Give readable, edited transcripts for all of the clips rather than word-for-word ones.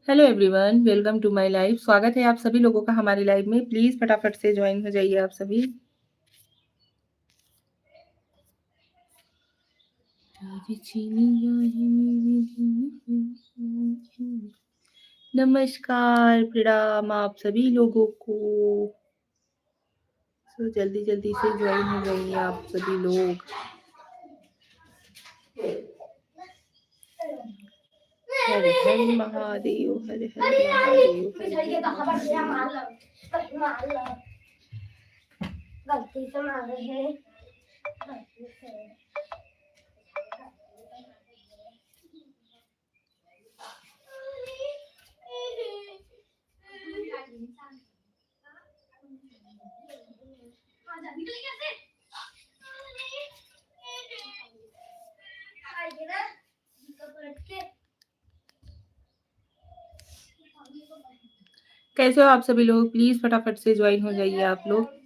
Hello everyone, welcome to my live. स्वागत है आप सभी लोगों का हमारी लाइव में। प्लीज़ फटाफट से ज्वाइन हो जाइए आप सभी। नमस्कार, प्रणाम आप सभी लोगों को। जल्दी जल्दी से ज्वाइन हो जाइए आप सभी लोग। हर हर महादेव, हर हर महादेव, हर हर महादेव। गलती से मार रहे हैं, गलती से। कैसे हो आप सभी लोग? प्लीज फटाफट से ज्वाइन हो जाइए आप लोग।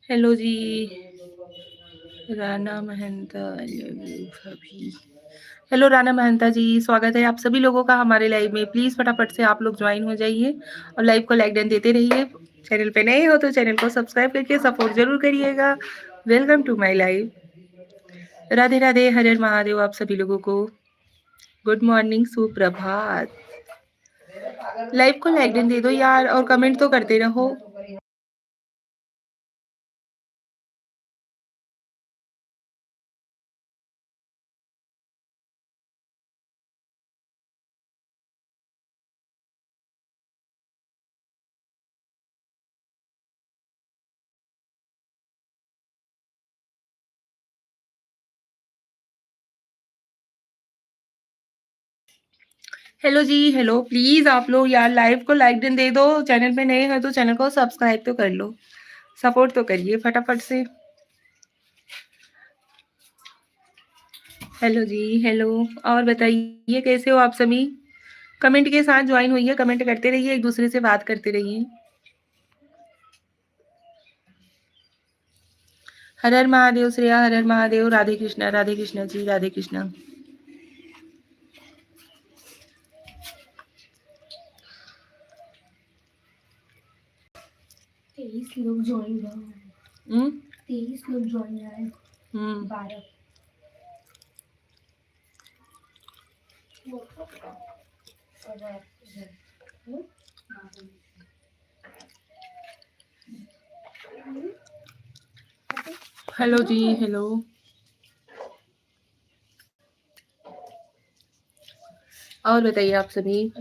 हेलो जी, राणा महंता। हेलो राणा महंता जी, स्वागत है आप सभी लोगों का हमारे लाइव में। प्लीज फटाफट से आप लोग ज्वाइन हो जाइए और लाइव को लाइक डन देते रहिए। चैनल पे नए हो तो चैनल को सब्सक्राइब करके सपोर्ट जरूर करिएगा। Welcome to my live. Radhe Radhe, Har Har Mahadev आप सभी लोगों को। गुड मॉर्निंग, सुप्रभात। लाइव को लाइक डन दे दो यार, और कमेंट तो करते रहो। Hello ji, hello. प्लीज आप लोग यार लाइव को लाइक डन दे दो। चैनल पे नए हो तो चैनल को सब्सक्राइब तो कर लो, सपोर्ट तो करिए फटाफट से। हेलो जी, हेलो। और बताइए कैसे हो आप सभी? कमेंट के साथ ज्वाइन होइए, कमेंट करते रहिए, एक दूसरे से बात करते रहिए। हर हर महादेव श्रेया, हर हर महादेव। राधे कृष्णा जी, राधे कृष्णा। 23 लोग ज्वाइन हुए। 23 लोग ज्वाइन आए। 12। हेलो जी, हेलो। और बताइए आप सभी।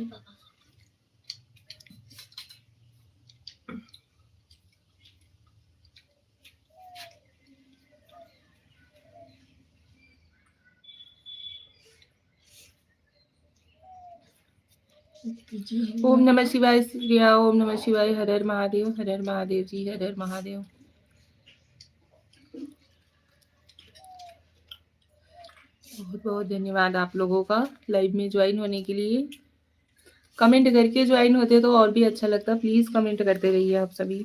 ओम नमः शिवाय श्रेया, ओम नमः शिवाय। हर हर महादेव, हर हर महादेव जी, हर हर महादेव। बहुत बहुत धन्यवाद आप लोगों का लाइव में ज्वाइन होने के लिए। कमेंट करके ज्वाइन होते तो और भी अच्छा लगता। प्लीज कमेंट करते रहिए आप सभी।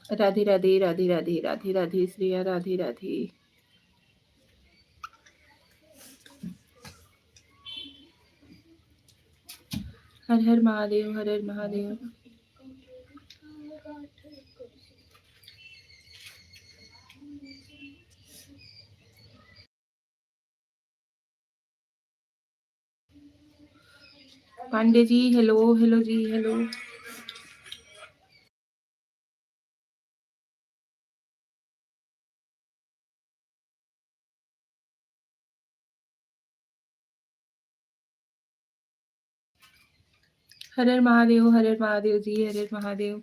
राधे राधे, राधे राधे, राधे राधे श्रेया, राधे राधे। हर हर महादेव, हर हर महादेव। पांडे जी हेलो, हेलो जी हेलो। हर हर महादेव, हर हर महादेव जी, हर हर महादेव।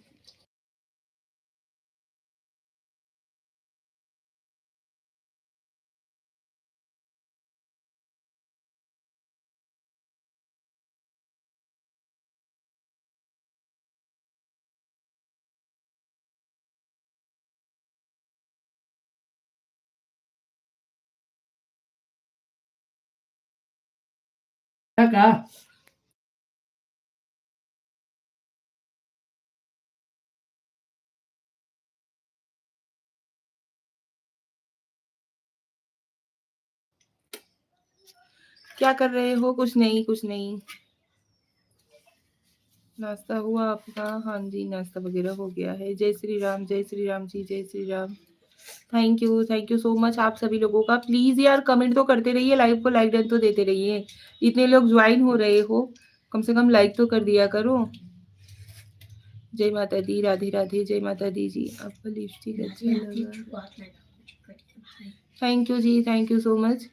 क्या कर रहे हो? कुछ नहीं, कुछ नहीं। नाश्ता हुआ आपका? हाँ जी, नाश्ता वगैरह हो गया है। जय श्री राम, जय श्री राम जी, जय Shri Ram. Thank you so much आप सभी लोगों का। प्लीज़ यार कमेंट तो करते रहिए, लाइव को लाइक डन तो देते रहिए। इतने लोग ज्वाइन हो रहे हो, कम से कम लाइक तो कर दिया करो। जय माता दी, राधे राधे, जय माता दी जी। आपका लिपस्टिक अच्छा लगा। थैंक यू जी, thank you so much.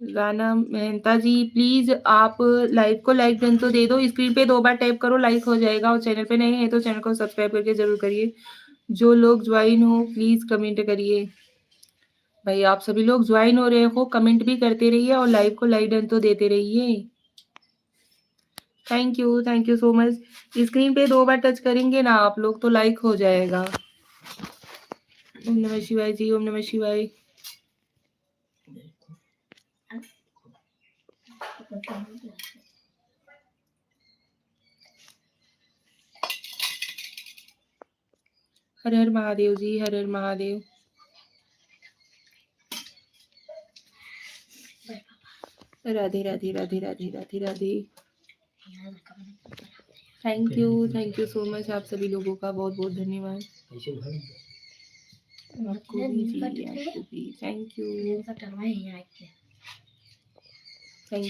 Rana Mehta ji please आप लाइव को लाइक डन तो दे दो। स्क्रीन पे 2 बार टैप करो, लाइक हो जाएगा। और चैनल पे नए हैं तो चैनल को सब्सक्राइब करके जरूर करिए। जो लोग ज्वाइन हो प्लीज कमेंट करिए। भाई आप सभी लोग ज्वाइन हो रहे हो, कमेंट भी करते रहिए और लाइव को लाइक डन तो देते रहिए। Thank you so much. Screen पे 2 बार टच करेंगे ना आप लोग तो लाइक हो जाएगा। ओम नमः शिवाय जी, ओम नमः शिवाय। Har Har Mahadev ji, Har Har Mahadev. Radhe Radhe Radhe Radhe Radhe Radhe. Thank you so much आप सभी लोगों का बहुत बहुत धन्यवाद। आपको भी जी, आपको भी थैंक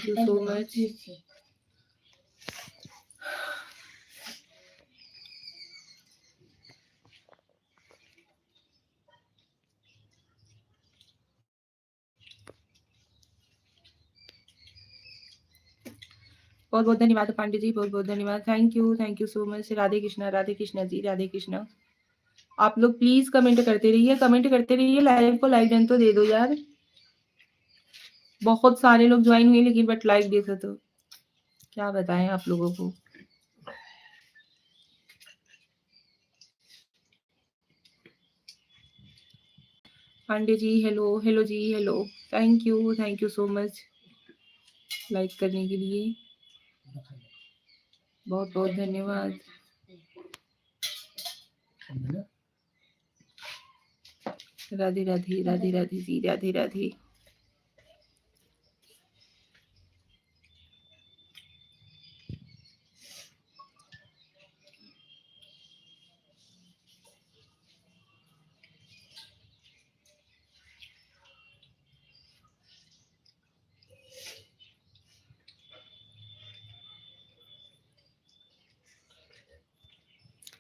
यू सो मच। बहुत बहुत धन्यवाद पांडे जी, बहुत बहुत धन्यवाद। Thank you so much. Radhe Krishna ji, Radhe Krishna. आप लोग प्लीज कमेंट करते रहिए, कमेंट करते रहिए। लाइव को लाइक डन तो दे दो यार। बहुत सारे लोग ज्वाइन हुए लेकिन बट लाइक देखो तो क्या बताएं आप लोगों को। Pandey ji hello, hello ji hello. Thank you so much like करने के लिए। बहुत बहुत धन्यवाद। राधे राधे राधे राधे जी, राधे राधे।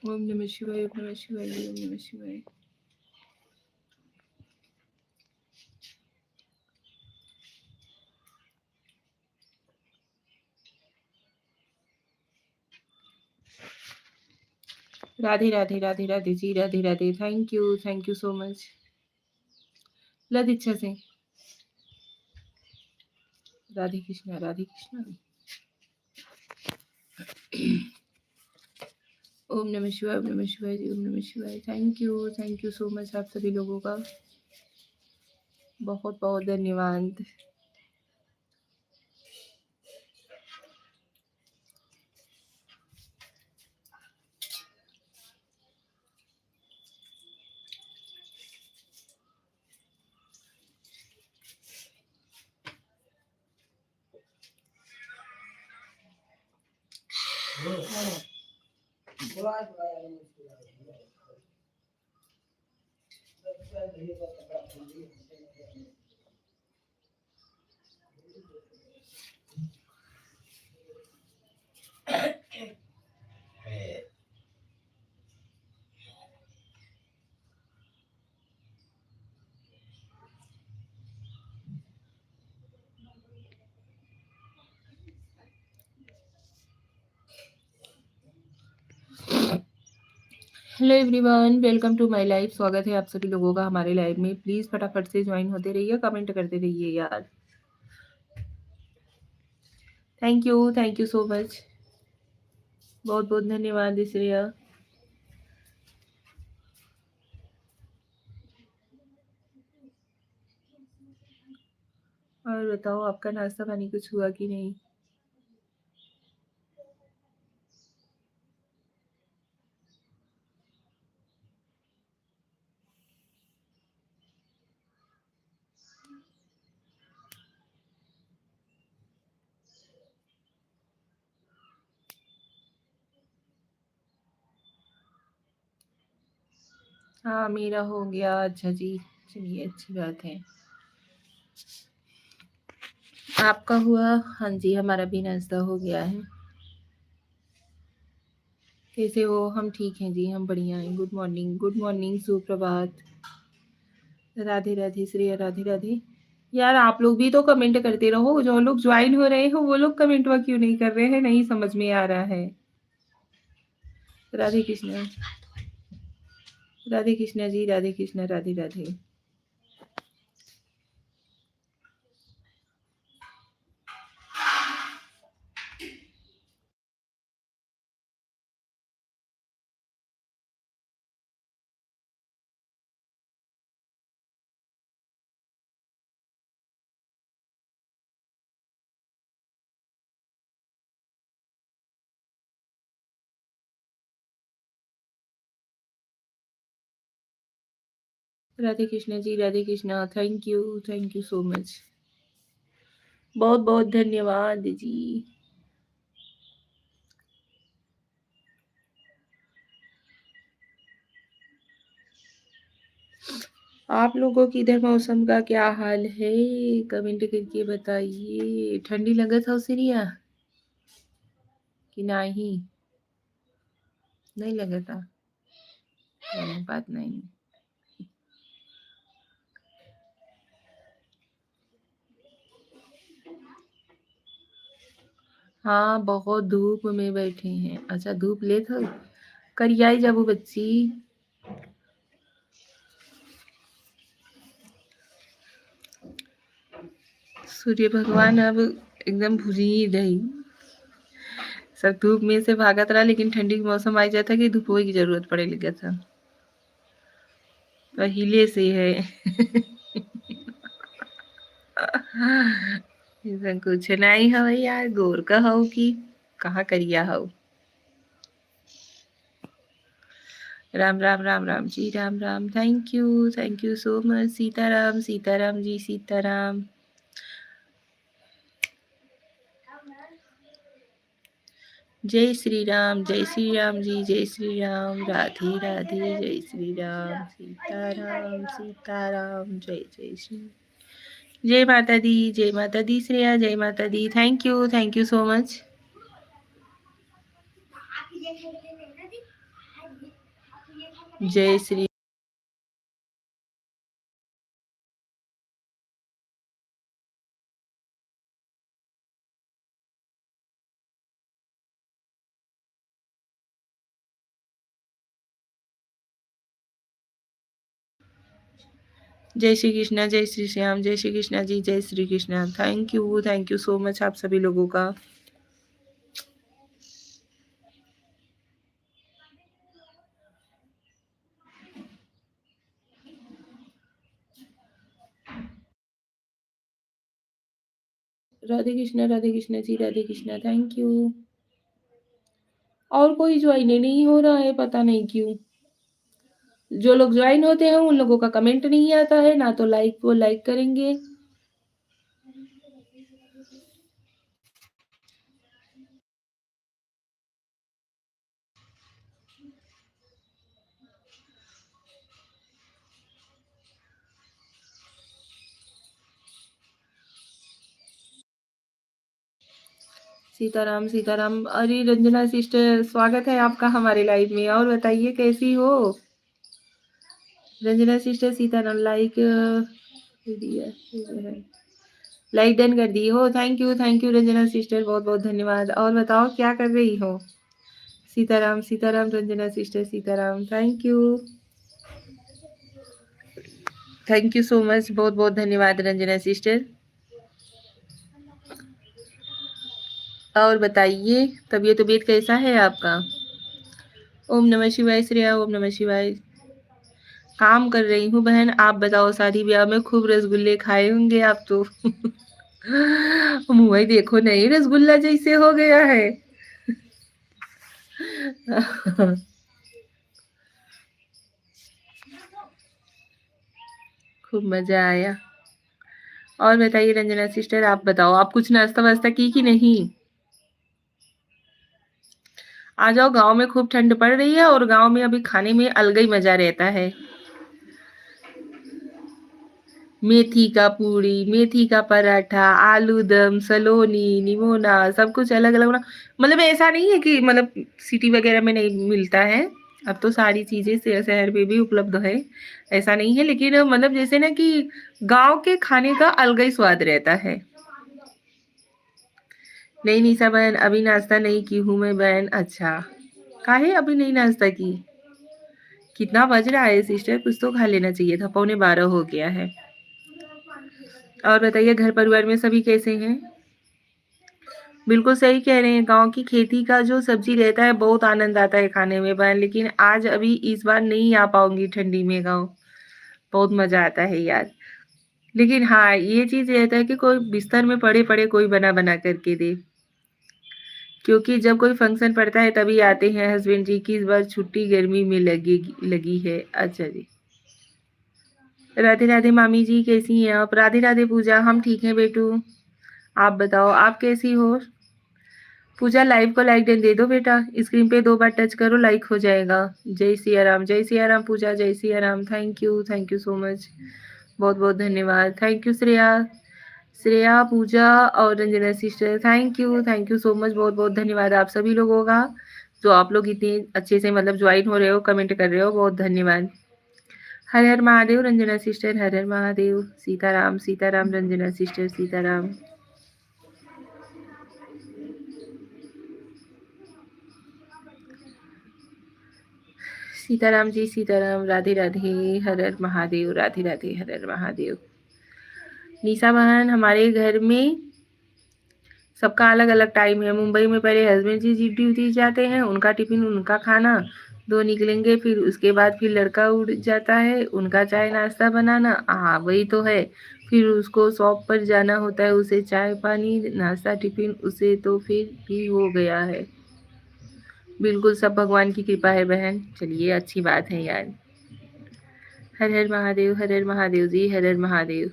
ओम नमः शिवाय, ओम नमः शिवाय, ओम नमः शिवाय। Radhe Radhe Radhe Radhe ji, Radhe Radhe. Thank you so much. लद इच्छा से। राधे कृष्णा, राधे कृष्णा। ओम नमः शिवाय, ओम नमः शिवाय जी, ओम नमः शिवाय। थैंक यू सो मच आप सभी लोगों का। बहुत बहुत धन्यवाद। Hello everyone, welcome to my live. स्वागत है आप सभी लोगों का हमारे लाइव में। प्लीज़ फटाफट से ज्वाइन होते रहिए, कमेंट करते रहिए यार। Thank you so much. बहुत बहुत धन्यवाद श्रेया। और बताओ, आपका नाश्ता पानी कुछ हुआ कि नहीं? हाँ, मेरा हो गया। अच्छा जी, चलिए अच्छी बात है। आपका हुआ? हाँ जी, हमारा भी नाश्ता हो गया है। कैसे हो? हम ठीक हैं जी, हम बढ़िया हैं। गुड मॉर्निंग, सुप्रभात। राधे राधे श्रेया, राधे राधे। यार आप लोग भी तो कमेंट करते रहो। जो लोग ज्वाइन हो रहे हो वो लोग कमेंट वह क्यों नहीं कर रहे हैं, नहीं समझ में आ रहा है। Radhe Krishna. Radhe Krishna ji, Radhe Krishna, Radhe Radhe. Radhe Krishna ji, Radhe Krishna. Thank you so much. बहुत बहुत धन्यवाद जी। आप लोगों की इधर मौसम का क्या हाल है? कमेंट करके बताइए। ठंडी लगा था सिरिया कि नहीं? नहीं लगा था? बात नहीं। हाँ, बहुत धूप में बैठे हैं। अच्छा, धूप ले थो करियाई जाबू बच्ची। सूर्य भगवान अब एकदम भुजी रही। सब धूप में से भागत रहा, लेकिन ठंडी के मौसम आ जाता कि धूप की जरूरत पड़े लगा था। पहले से है। ऐसा कुछ नहीं हो यार, गोर का हो कि कहाँ करिया हो। Ram Ram Ram Ram ji, Ram Ram. Thank you so much. Sitaram Sitaram ji, Sitaram. जय श्री राम जी, जय श्री राम। राधे राधे, जय श्री राम। सीताराम सीताराम, जय जय श्री। जय माता दी श्रेया, जय माता दी। Thank you so much. जय श्री। जय श्री कृष्णा, जय श्री श्याम, जय श्री कृष्णा जी, जय Shri Krishna. Thank you so much आप सभी लोगों का। राधे कृष्णा जी, राधे कृष्णा। Thank you. और कोई ज्वाइन नहीं हो रहा है, पता नहीं क्यों। जो लोग ज्वाइन होते हैं उन लोगों का कमेंट नहीं आता है, ना तो लाइक वो लाइक करेंगे। सीताराम सीताराम। अरे रंजना सिस्टर, स्वागत है आपका हमारे लाइव में। और बताइए कैसी हो रंजना सिस्टर? सीताराम लाइक दिया, लाइक डन कर दी हो। थैंक यू रंजना सिस्टर, बहुत बहुत धन्यवाद। और बताओ क्या कर रही हो? Sitaram, Sitaram Ranjana sister, Sitaram. Thank you. Thank you so much, बहुत-बहुत धन्यवाद रंजना सिस्टर। और बताइए तबीयत कैसा है आपका? ओम नमः शिवाय श्रेया, ओम नमः शिवाय। काम कर रही हूँ बहन, आप बताओ शादी ब्याह में खूब रसगुल्ले खाए होंगे आप तो। मुँह ही देखो नहीं रसगुल्ला जैसे हो गया है। खूब मजा आया। और बताइए रंजना सिस्टर, आप बताओ आप कुछ नाश्ता वास्ता की नहीं? आ जाओ, गांव में खूब ठंड पड़ रही है और गांव में अभी खाने में अलग ही मजा रहता है। मेथी का पूरी, मेथी का पराठा, आलू दम, सलोनी, निमोना, सब कुछ अलग अलग बना। मतलब ऐसा नहीं है कि मतलब सिटी वगैरह में नहीं मिलता है। अब तो सारी चीजें शहर में भी उपलब्ध है, ऐसा नहीं है, लेकिन मतलब जैसे ना कि गांव के खाने का अलग ही स्वाद रहता है। नहीं निशा बहन, अभी नाश्ता नहीं की हूँ मैं बहन। अच्छा, काहे अभी नहीं नाश्ता की? कितना बज रहा है सिस्टर, कुछ तो खा लेना चाहिए था, 11:15 हो गया है। और बताइए घर परिवार में सभी कैसे हैं? बिल्कुल सही कह रहे हैं, गांव की खेती का जो सब्जी रहता है बहुत आनंद आता है खाने में बहन, लेकिन आज अभी इस बार नहीं आ पाऊंगी ठंडी में गांव। बहुत मजा आता है यार। लेकिन हाँ, ये चीज रहता है कि कोई बिस्तर में पड़े पड़े कोई बना बना करके दे, क्योंकि जब कोई फंक्शन पड़ता है तभी आते हैं हस्बैंड जी की इस बार छुट्टी गर्मी में लगी है। अच्छा जी। राधे राधे मामी जी, कैसी हैं आप? राधे राधे पूजा, हम ठीक हैं बेटू। आप बताओ आप कैसी हो? पूजा लाइव को लाइक दे दो बेटा, स्क्रीन पे 2 बार टच करो लाइक हो जाएगा। जय सिया राम, जय सिया राम पूजा, जय Siya Ram. Thank you so much, बहुत बहुत धन्यवाद। थैंक यू श्रेया, श्रेया पूजा और Ranjana sister, thank you so much, बहुत बहुत धन्यवाद आप सभी लोगों का, जो आप लोग इतने अच्छे से मतलब ज्वाइन हो रहे हो, कमेंट कर रहे हो, बहुत धन्यवाद। हर हर महादेव रंजना सिस्टर, हर हर महादेव। सीताराम, सीताराम रंजना सिस्टर, सीताराम। सीताराम जी, सीताराम। राधे राधे, हर हर महादेव। राधे राधे, हर हर महादेव। निशा बहन, हमारे घर में सबका अलग अलग टाइम है। मुंबई में पहले हस्बैंड जी ड्यूटी जाते हैं, उनका टिफिन उनका खाना, 2 निकलेंगे, फिर उसके बाद फिर लड़का उठ जाता है, उनका चाय नाश्ता बनाना, हाँ वही तो है। फिर उसको शॉप पर जाना होता है, उसे चाय पानी नाश्ता टिफिन, उसे तो फिर भी हो गया है। बिल्कुल सब भगवान की कृपा है बहन, चलिए अच्छी बात है यार। हर हर महादेव, हर हर महादेव जी, हर हर महादेव।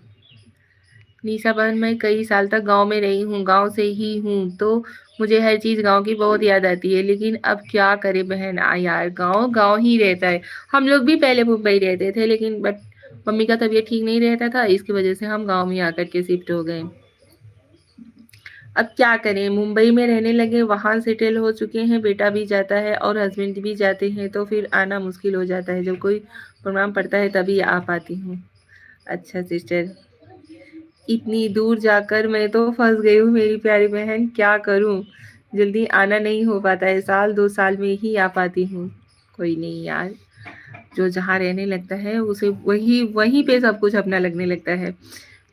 निशा बहन, मैं कई साल तक गांव में रही हूँ, गांव से ही हूँ, तो मुझे हर चीज़ गांव की बहुत याद आती है, लेकिन अब क्या करें बहन, यार गांव गांव ही रहता है। हम लोग भी पहले मुंबई रहते थे, लेकिन बट मम्मी का तबीयत ठीक नहीं रहता था, इसकी वजह से हम गांव में आकर के शिफ्ट हो गए। अब क्या करें, मुंबई में रहने लगे, वहां सेटल हो चुके हैं, बेटा भी जाता है और हस्बैंड भी जाते हैं, तो फिर आना मुश्किल हो जाता है, जब कोई प्रोग्राम पड़ता है तभी आ पाती हूँ। अच्छा सिस्टर, इतनी दूर जाकर मैं तो फंस गई हूँ मेरी प्यारी बहन, क्या करूँ, जल्दी आना नहीं हो पाता है, 1-2 साल में ही आ पाती हूँ। कोई नहीं यार, जो जहाँ रहने लगता है उसे वही वहीं पे सब कुछ अपना लगने लगता है।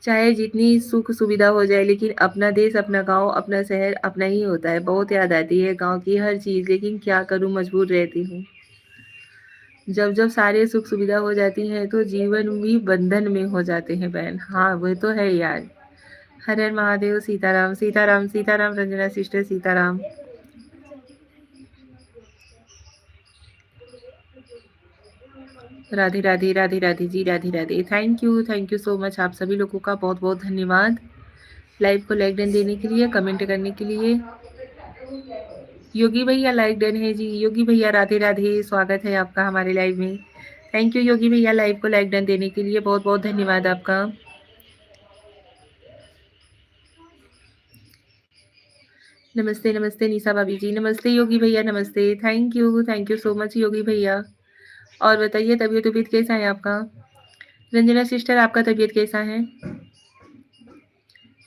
चाहे जितनी सुख सुविधा हो जाए, लेकिन अपना देश, अपना गांव, अपना शहर अपना ही होता है। बहुत याद आती है गांव की हर चीज़, लेकिन क्या करूँ, मजबूर रहती हूँ। जब जब सारे सुख सुविधा हो जाती हैं तो जीवन भी बंधन में हो जाते हैं बहन, हाँ वो तो है यार। Har Har Mahadev. Sitaram, Sitaram, Sitaram Ranjana sister, Sitaram. Radhe Radhe, Radhe Radhe ji, Radhe Radhe. Thank you so much, आप सभी लोगों का बहुत बहुत धन्यवाद लाइव को लाइक डन देने के लिए, कमेंट करने के लिए। योगी भैया लाइक डन है जी, योगी भैया राधे राधे, स्वागत है आपका हमारे लाइव में। थैंक यू योगी भैया लाइव को लाइक डन देने के लिए, बहुत बहुत धन्यवाद आपका। नमस्ते नमस्ते निशा भाभी जी, नमस्ते योगी भैया, नमस्ते। थैंक यू सो मच योगी भैया। और बताइए तबीयत तबीयत कैसा है आपका? रंजना सिस्टर, आपका तबीयत कैसा है?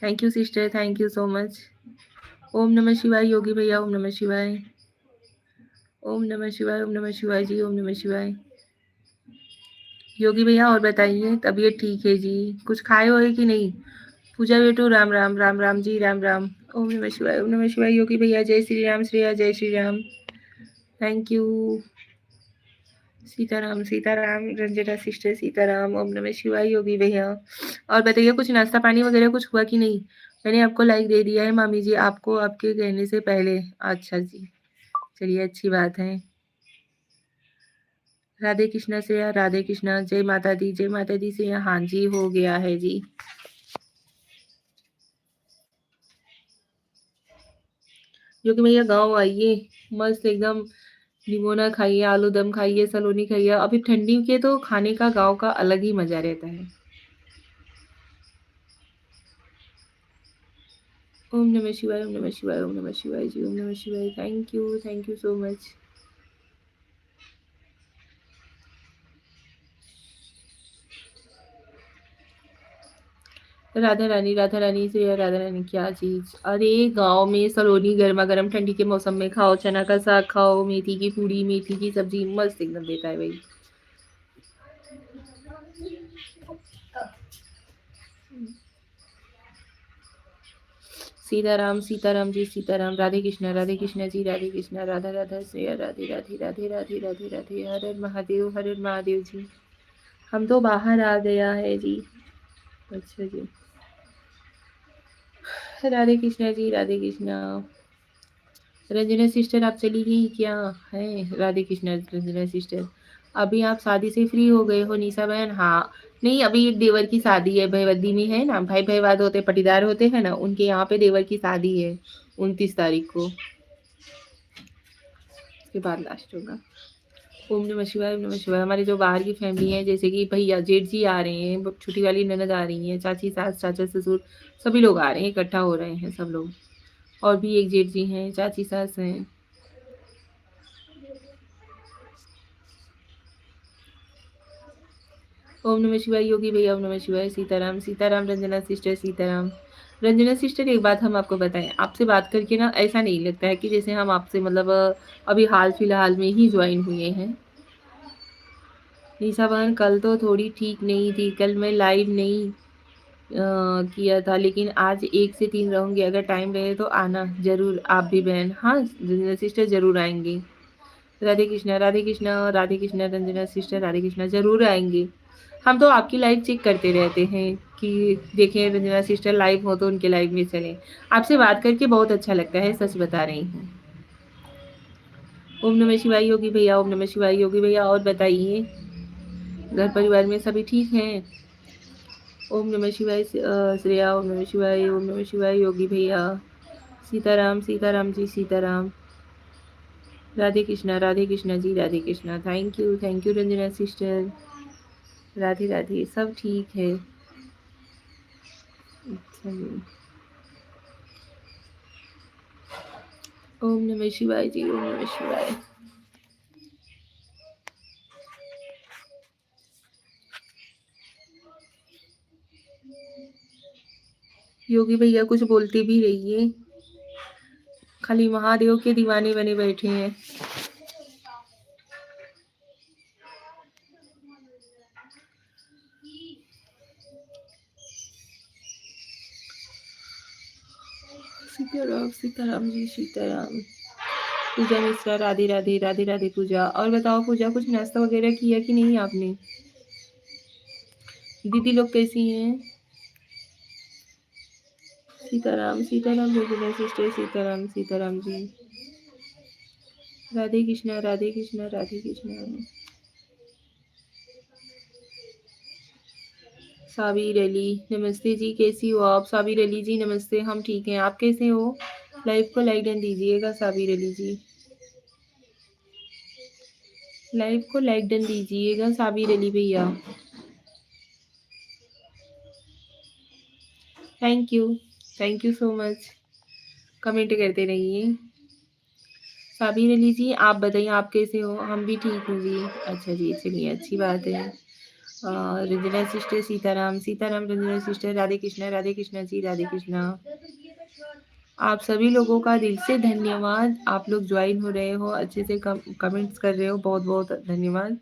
Thank you sister, thank you so much. ओम नमः शिवाय योगी भैया, ओम नमः शिवाय। ओम नमः शिवाय, ओम नमः शिवाय जी, ओम नमः शिवाय। योगी भैया और बताइए, तबीयत ठीक है जी? कुछ खाए हो है कि नहीं? पूजा बेटू राम राम, राम राम जी, राम राम। ओम नमः शिवाय, ओम नमः शिवाय। योगी भैया जय श्री राम, श्रेया जय Shri Ram. Thank you. Sitaram Sitaram, Ranjana sister Sitaram, ओम नमः शिवाय योगी भैया। और बताइए कुछ नाश्ता पानी वगैरह कुछ हुआ कि नहीं? मैंने आपको लाइक दे दिया है मामी जी, आपको आपके कहने से पहले। अच्छा जी, चलिए अच्छी बात है। राधे कृष्णा श्रेया, राधे कृष्णा, जय माता दी, जय माता दी श्रेया। हाँ जी, हो गया है जी। योगी भैया गाँव आइए, मस्त एकदम निमोना खाइए, आलू दम खाइए, सलोनी खाइए। अभी ठंडी के तो खाने का गाँव का अलग ही मजा रहता है। ओम नमः शिवाय, ओम नमः शिवाय, ओम नमः शिवाय जी, ओम नमः शिवाय। Thank you so much. Radha Rani Shreya, Radha Rani क्या चीज। अरे गांव में सलोनी गर्मा गर्म ठंडी के मौसम में खाओ, चना का साग खाओ, मेथी की पूड़ी, मेथी की सब्जी, मस्त एकदम देता है भाई। सीताराम जी सीताराम, राधे कृष्णा जी, राधे कृष्णा, राधा राधा श्रेया, राधे राधे राधे राधे राधे राधे, हर हर महादेव जी। हम तो बाहर आ गया है जी। अच्छा जी, राधे कृष्णा जी, राधे कृष्णा। रंजना सिस्टर आप चली गई क्या? है राधे कृष्णा रंजना सिस्टर। अभी आप शादी से फ्री हो गए हो निशा बहन? हाँ, नहीं अभी देवर की शादी है, भयवद्दी में है ना, भाई भाईवाद होते पटीदार होते हैं ना, उनके यहाँ पे देवर की शादी है 29 तारीख को। उसके बाद लास्ट होगा। ओम नमः शिवाय, ओम नमः शिवाय। हमारे जो बाहर की फैमिली है, जैसे कि भैया जेठ जी आ रहे हैं, छोटी वाली ननद आ रही है, चाची सास चाचा ससुर, सभी लोग आ रहे हैं, इकट्ठा हो रहे हैं सब लोग। और भी एक जेठ जी हैं, चाची सास हैं। ओम नमः शिवाय योगी भैया, ओम नमः शिवाय। सीताराम सीताराम, रंजना सिस्टर सीताराम। रंजना सिस्टर एक बात हम आपको बताएं, आपसे बात करके ना ऐसा नहीं लगता है कि जैसे हम आपसे मतलब अभी हाल फिलहाल में ही ज्वाइन हुए हैं। निशा बहन कल तो थोड़ी ठीक नहीं थी, कल मैं लाइव नहीं किया था, लेकिन आज 1 से 3 रहूंगी, अगर टाइम रहे तो आना जरूर आप भी बहन। हाँ रंजना सिस्टर जरूर आएंगे। राधे कृष्णा राधे कृष्णा, रंजना सिस्टर राधे कृष्णा जरूर आएंगे। हम तो आपकी लाइव चेक करते रहते हैं कि देखें रंजना सिस्टर लाइव हो तो उनके लाइव में चलें। आपसे बात करके बहुत अच्छा लगता है, सच बता रही हूँ। ओम नमः शिवाय योगी भैया, ओम नमः शिवाय योगी भैया। और बताइए घर परिवार में सभी ठीक हैं? ओम नमः शिवाय श्रेया, ओम नमः शिवाय, ओम नमः शिवाय योगी भैया। Sitaram ji Sitaram. Radhe Krishna ji, Radhe Krishna. Thank you Ranjana sister. Radhe Radhe, सब ठीक है। अच्छा जी। ओम नमः शिवाय जी, ओम नमः शिवाय। योगी भैया कुछ बोलते भी रहिए, खाली महादेव के दीवाने बने बैठे हैं। सीताराम जी सीताराम। पूजा मिश्रा, राधे राधे, राधे राधे पूजा। और बताओ पूजा, कुछ नाश्ता वगैरह किया कि नहीं आपने? दीदी लोग कैसी हैं? Sitaram regular sister Sitaram ji. राधे कृष्णा राधे कृष्णा राधे कृष्णा। साबिर अली, नमस्ते जी, कैसी हो आप? साबिर अली जी नमस्ते, हम ठीक हैं, आप कैसे हो? लाइव को लाइक डन दीजिएगा साबिर अली जी। लाइव को लाइक डन दीजिएगा साबिर अली भैया। Thank you so much. Comment करते रहिए। साबिर अली जी आप बताइए आप कैसे हो? हम भी ठीक हूँ जी। अच्छा जी, चलिए अच्छी बात है। Ranjana sister Sitaram Ranjana sister, Radhe Krishna ji, Radhe Krishna. आप सभी लोगों का दिल से धन्यवाद। आप लोग ज्वाइन हो रहे हो, अच्छे से कमेंट्स कर रहे हो, बहुत-बहुत धन्यवाद।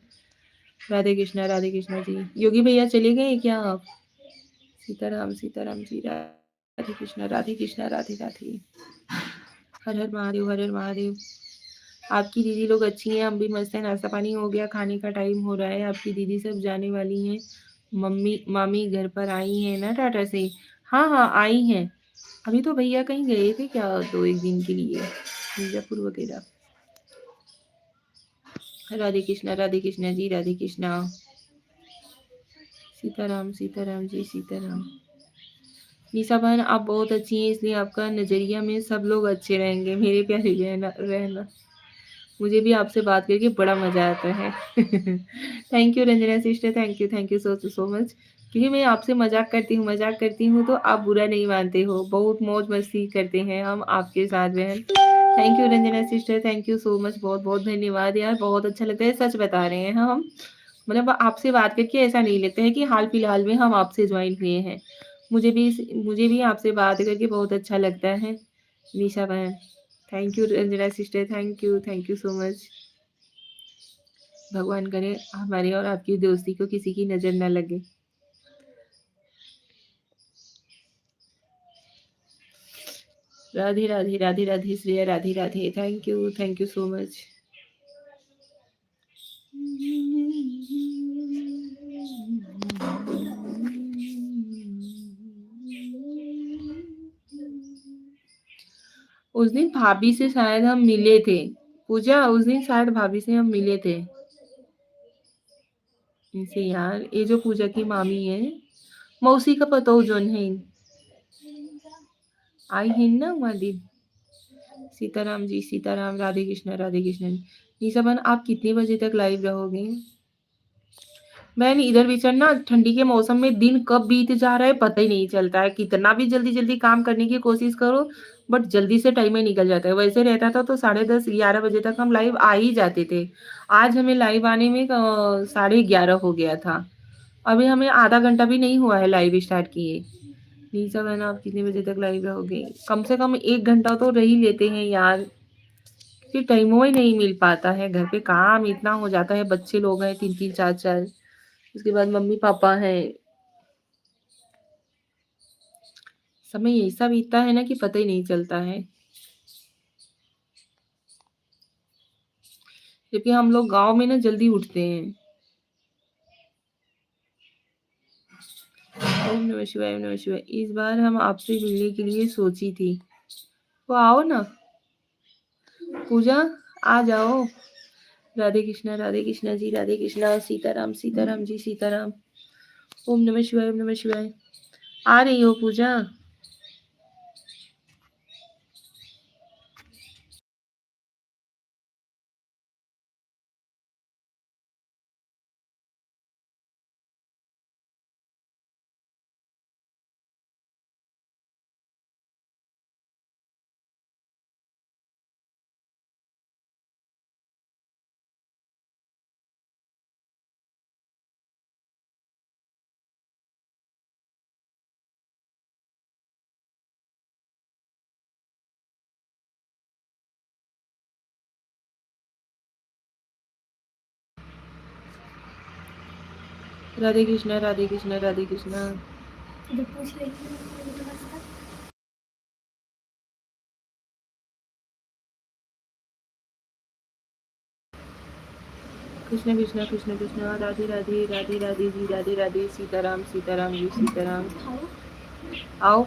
राधे कृष्णा जी। योगी भैया चले गए क्या आप? सीताराम जी, राधे कृष्णा, राधे राधे। हर हर महादेव, हर हर महादेव। आपकी दीदी लोग अच्छी हैं, हम भी मस्त हैं। नाश्ता पानी हो गया, खाने का टाइम हो रहा है। आपकी दीदी सब जाने वाली हैं। मम्मी मामी घर पर आई हैं ना टाटा से। हाँ हाँ आई हैं। अभी तो भैया कहीं गए थे क्या, 2 एक दिन के लिए मिर्जापुर वगैरह। राधे कृष्णा जी, राधे कृष्णा। सीताराम जी, सीताराम। निशा बहन आप बहुत अच्छी हैं, इसलिए आपका नज़रिया में सब लोग अच्छे रहेंगे। मेरे प्यारे रहना। मुझे भी आपसे बात करके बड़ा मज़ा आता है। Thank you Ranjana sister, thank you so much. क्योंकि मैं आपसे मज़ाक करती हूँ तो आप बुरा नहीं मानते हो। बहुत मौज मस्ती करते हैं हम आपके साथ बहन। Thank you Ranjana sister, thank you so much. बहुत-बहुत धन्यवाद यार, बहुत अच्छा लगता है, सच बता रहे हैं हम। मतलब आपसे बात करके ऐसा नहीं लगता है कि हाल-फिलहाल में हम आपसे जॉइन हुए हैं। मुझे भी आपसे बात करके बहुत अच्छा लगता है। निशा बहन, thank you Ranjana sister, thank you so much. भगवान करे हमारी और आपकी दोस्ती को किसी की नज़र ना लगे। Radhe Shreya, Radhe thank you so much. उस दिन भाभी से शायद हम मिले थे। पूजा उस दिन शायद भाभी से हम मिले थे। इनसे यार, ये जो पूजा की मामी है, मौसी का पतो जोन है। आई है ना मादी। सीताराम जी, सीताराम। राधे कृष्ण। निशा बहन आप कितने बजे तक लाइव रहोगे? बहन इधर बीच ना ठंडी के मौसम में दिन कब बीत जा रहा है पता ही नहीं चलता है। कितना भी जल्दी-जल्दी काम करने की कोशिश करो, बट जल्दी से टाइम ही निकल जाता है। वैसे रहता था तो 10:30 11 बजे तक हम लाइव आ ही जाते थे। आज हमें लाइव आने में 11:30 हो गया था। अभी हमें आधा घंटा भी नहीं हुआ है लाइव स्टार्ट किए। निशा बहन आप कितने बजे तक लाइव रहोगे? कम से कम 1 घंटा तो रह ही लेते हैं यार। फिर टाइमों ही नहीं मिल पाता है, घर पे काम इतना हो जाता है, बच्चे लोग हैं 3-3 4-4, उसके बाद मम्मी-पापा हैं। समय ऐसा बीतता है ना कि पता ही नहीं चलता है। जबकि हम लोग गाँव में ना जल्दी उठते हैं। ओम नमः शिवाय, ओम नमः शिवाय। इस बार हम आपसे मिलने के लिए सोची थी। तो आओ ना, पूजा आ जाओ। राधे कृष्णा जी, राधे कृष्णा। सीताराम जी, सीताराम। ओम नमः शिवाय, ओम नमः शिवाय। आ रही हो पूजा? राधे कृष्णा, राधे कृष्णा, राधे कृष्णा। कृष्ण कृष्ण, राधे जी, राधे सीताराम जी, सीताराम। आओ।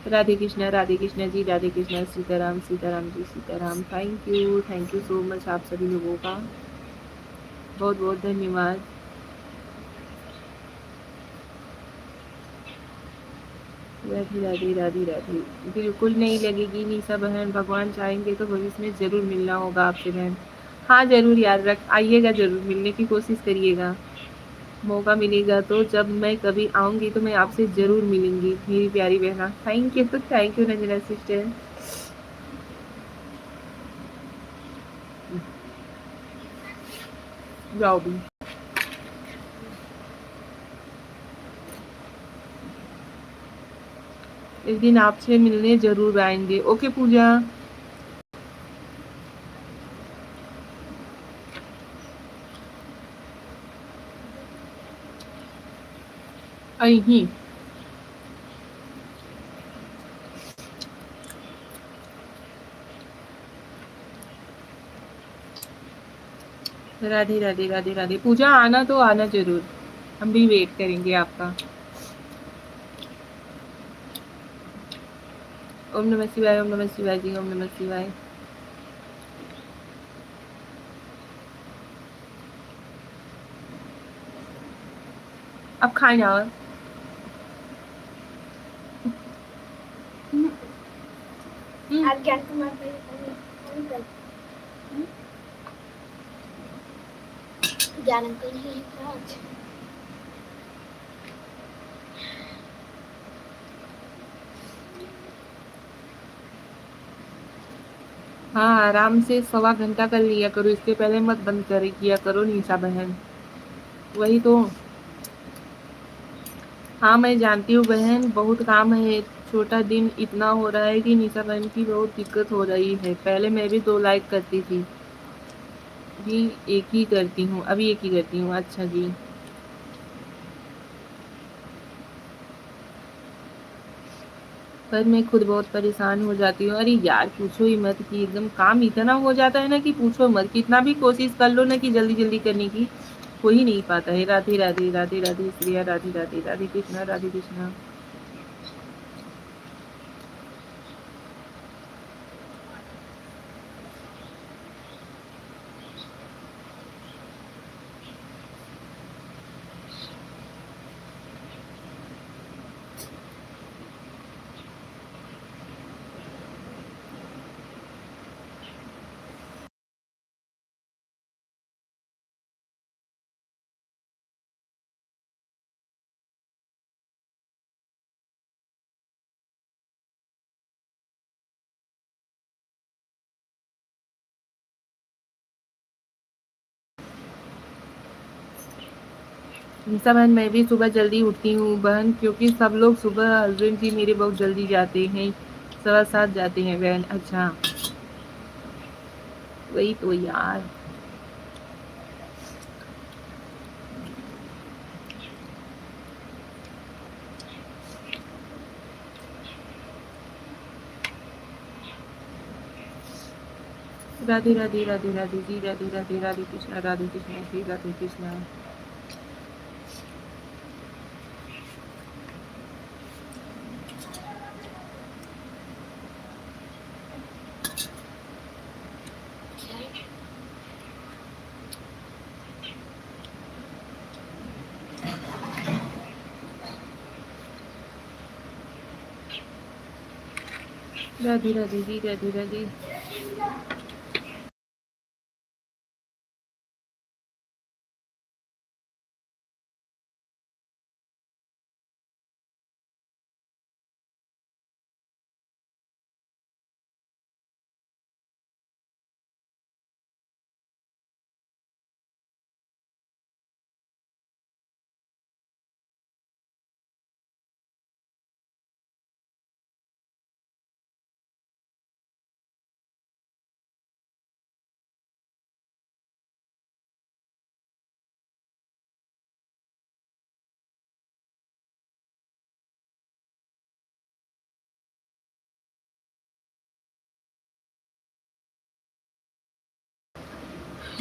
Radhe Krishna ji, Radhe Krishna. Sitaram ji, Sitaram. Thank you so much आप सभी लोगों का। बहुत बहुत धन्यवाद। राधे। बिल्कुल नहीं लगेगी निशा बहन, भगवान चाहेंगे तो भविष्य में ज़रूर मिलना होगा आपसे बहन। हाँ ज़रूर, याद रख आइएगा, ज़रूर मिलने की कोशिश करिएगा। मौका मिलेगा तो जब मैं कभी आऊँगी तो मैं आपसे ज़रूर मिलूँगी मेरी प्यारी बहना। Thank you Ranjana sister. जाओ भी। एक दिन आपसे मिलने ज़रूर आएँगे। ओके पूजा। અહીં राधे राधे राधे राधे। पूजा आना तो आना ज़रूर, हम भी वेट करेंगे आपका। ओम नमः शिवाय, ओम नमः शिवाय जी, ओम नमः शिवाय। अब खाएं ना। आप ज्ञान कुमार भाई ज्ञान अंकल नहीं है क्या आज? हाँ, आराम से 1.25 घंटा कर लिया करो, इसके पहले मत बंद कर किया करो निशा बहन। वही तो। हाँ, मैं जानती हूँ बहन, बहुत काम है। छोटा दिन इतना हो रहा है कि निशा बहन की बहुत दिक्कत हो रही है। पहले मैं भी 2 लाइक करती थी। जी, एक ही करती हूँ, अभी एक ही करती हूँ। अच्छा जी। पर मैं खुद बहुत परेशान हो जाती हूँ। अरे यार पूछो ही मत कि एकदम काम इतना हो जाता है ना कि पूछो मत। कितना भी कोशिश कर लो ना कि जल्दी-जल्दी करने की, हो ही नहीं पाता है। राधे, राधे, राधे, राधे श्रेया, राधे, राधे, राधे कृष्णा, राधे कृष्णा। निशा बहन मैं भी सुबह जल्दी उठती हूँ बहन, क्योंकि सब लोग सुबह हस्बैंड जी मेरे बहुत जल्दी जाते हैं, 7:15 जाते हैं बहन। अच्छा, वही तो यार। राधे, राधे, राधे, राधे जी, राधे, राधे, राधे कृष्णा, राधे कृष्णा जी, राधे कृष्णा। राधे, राधे जी, राधे, राधे।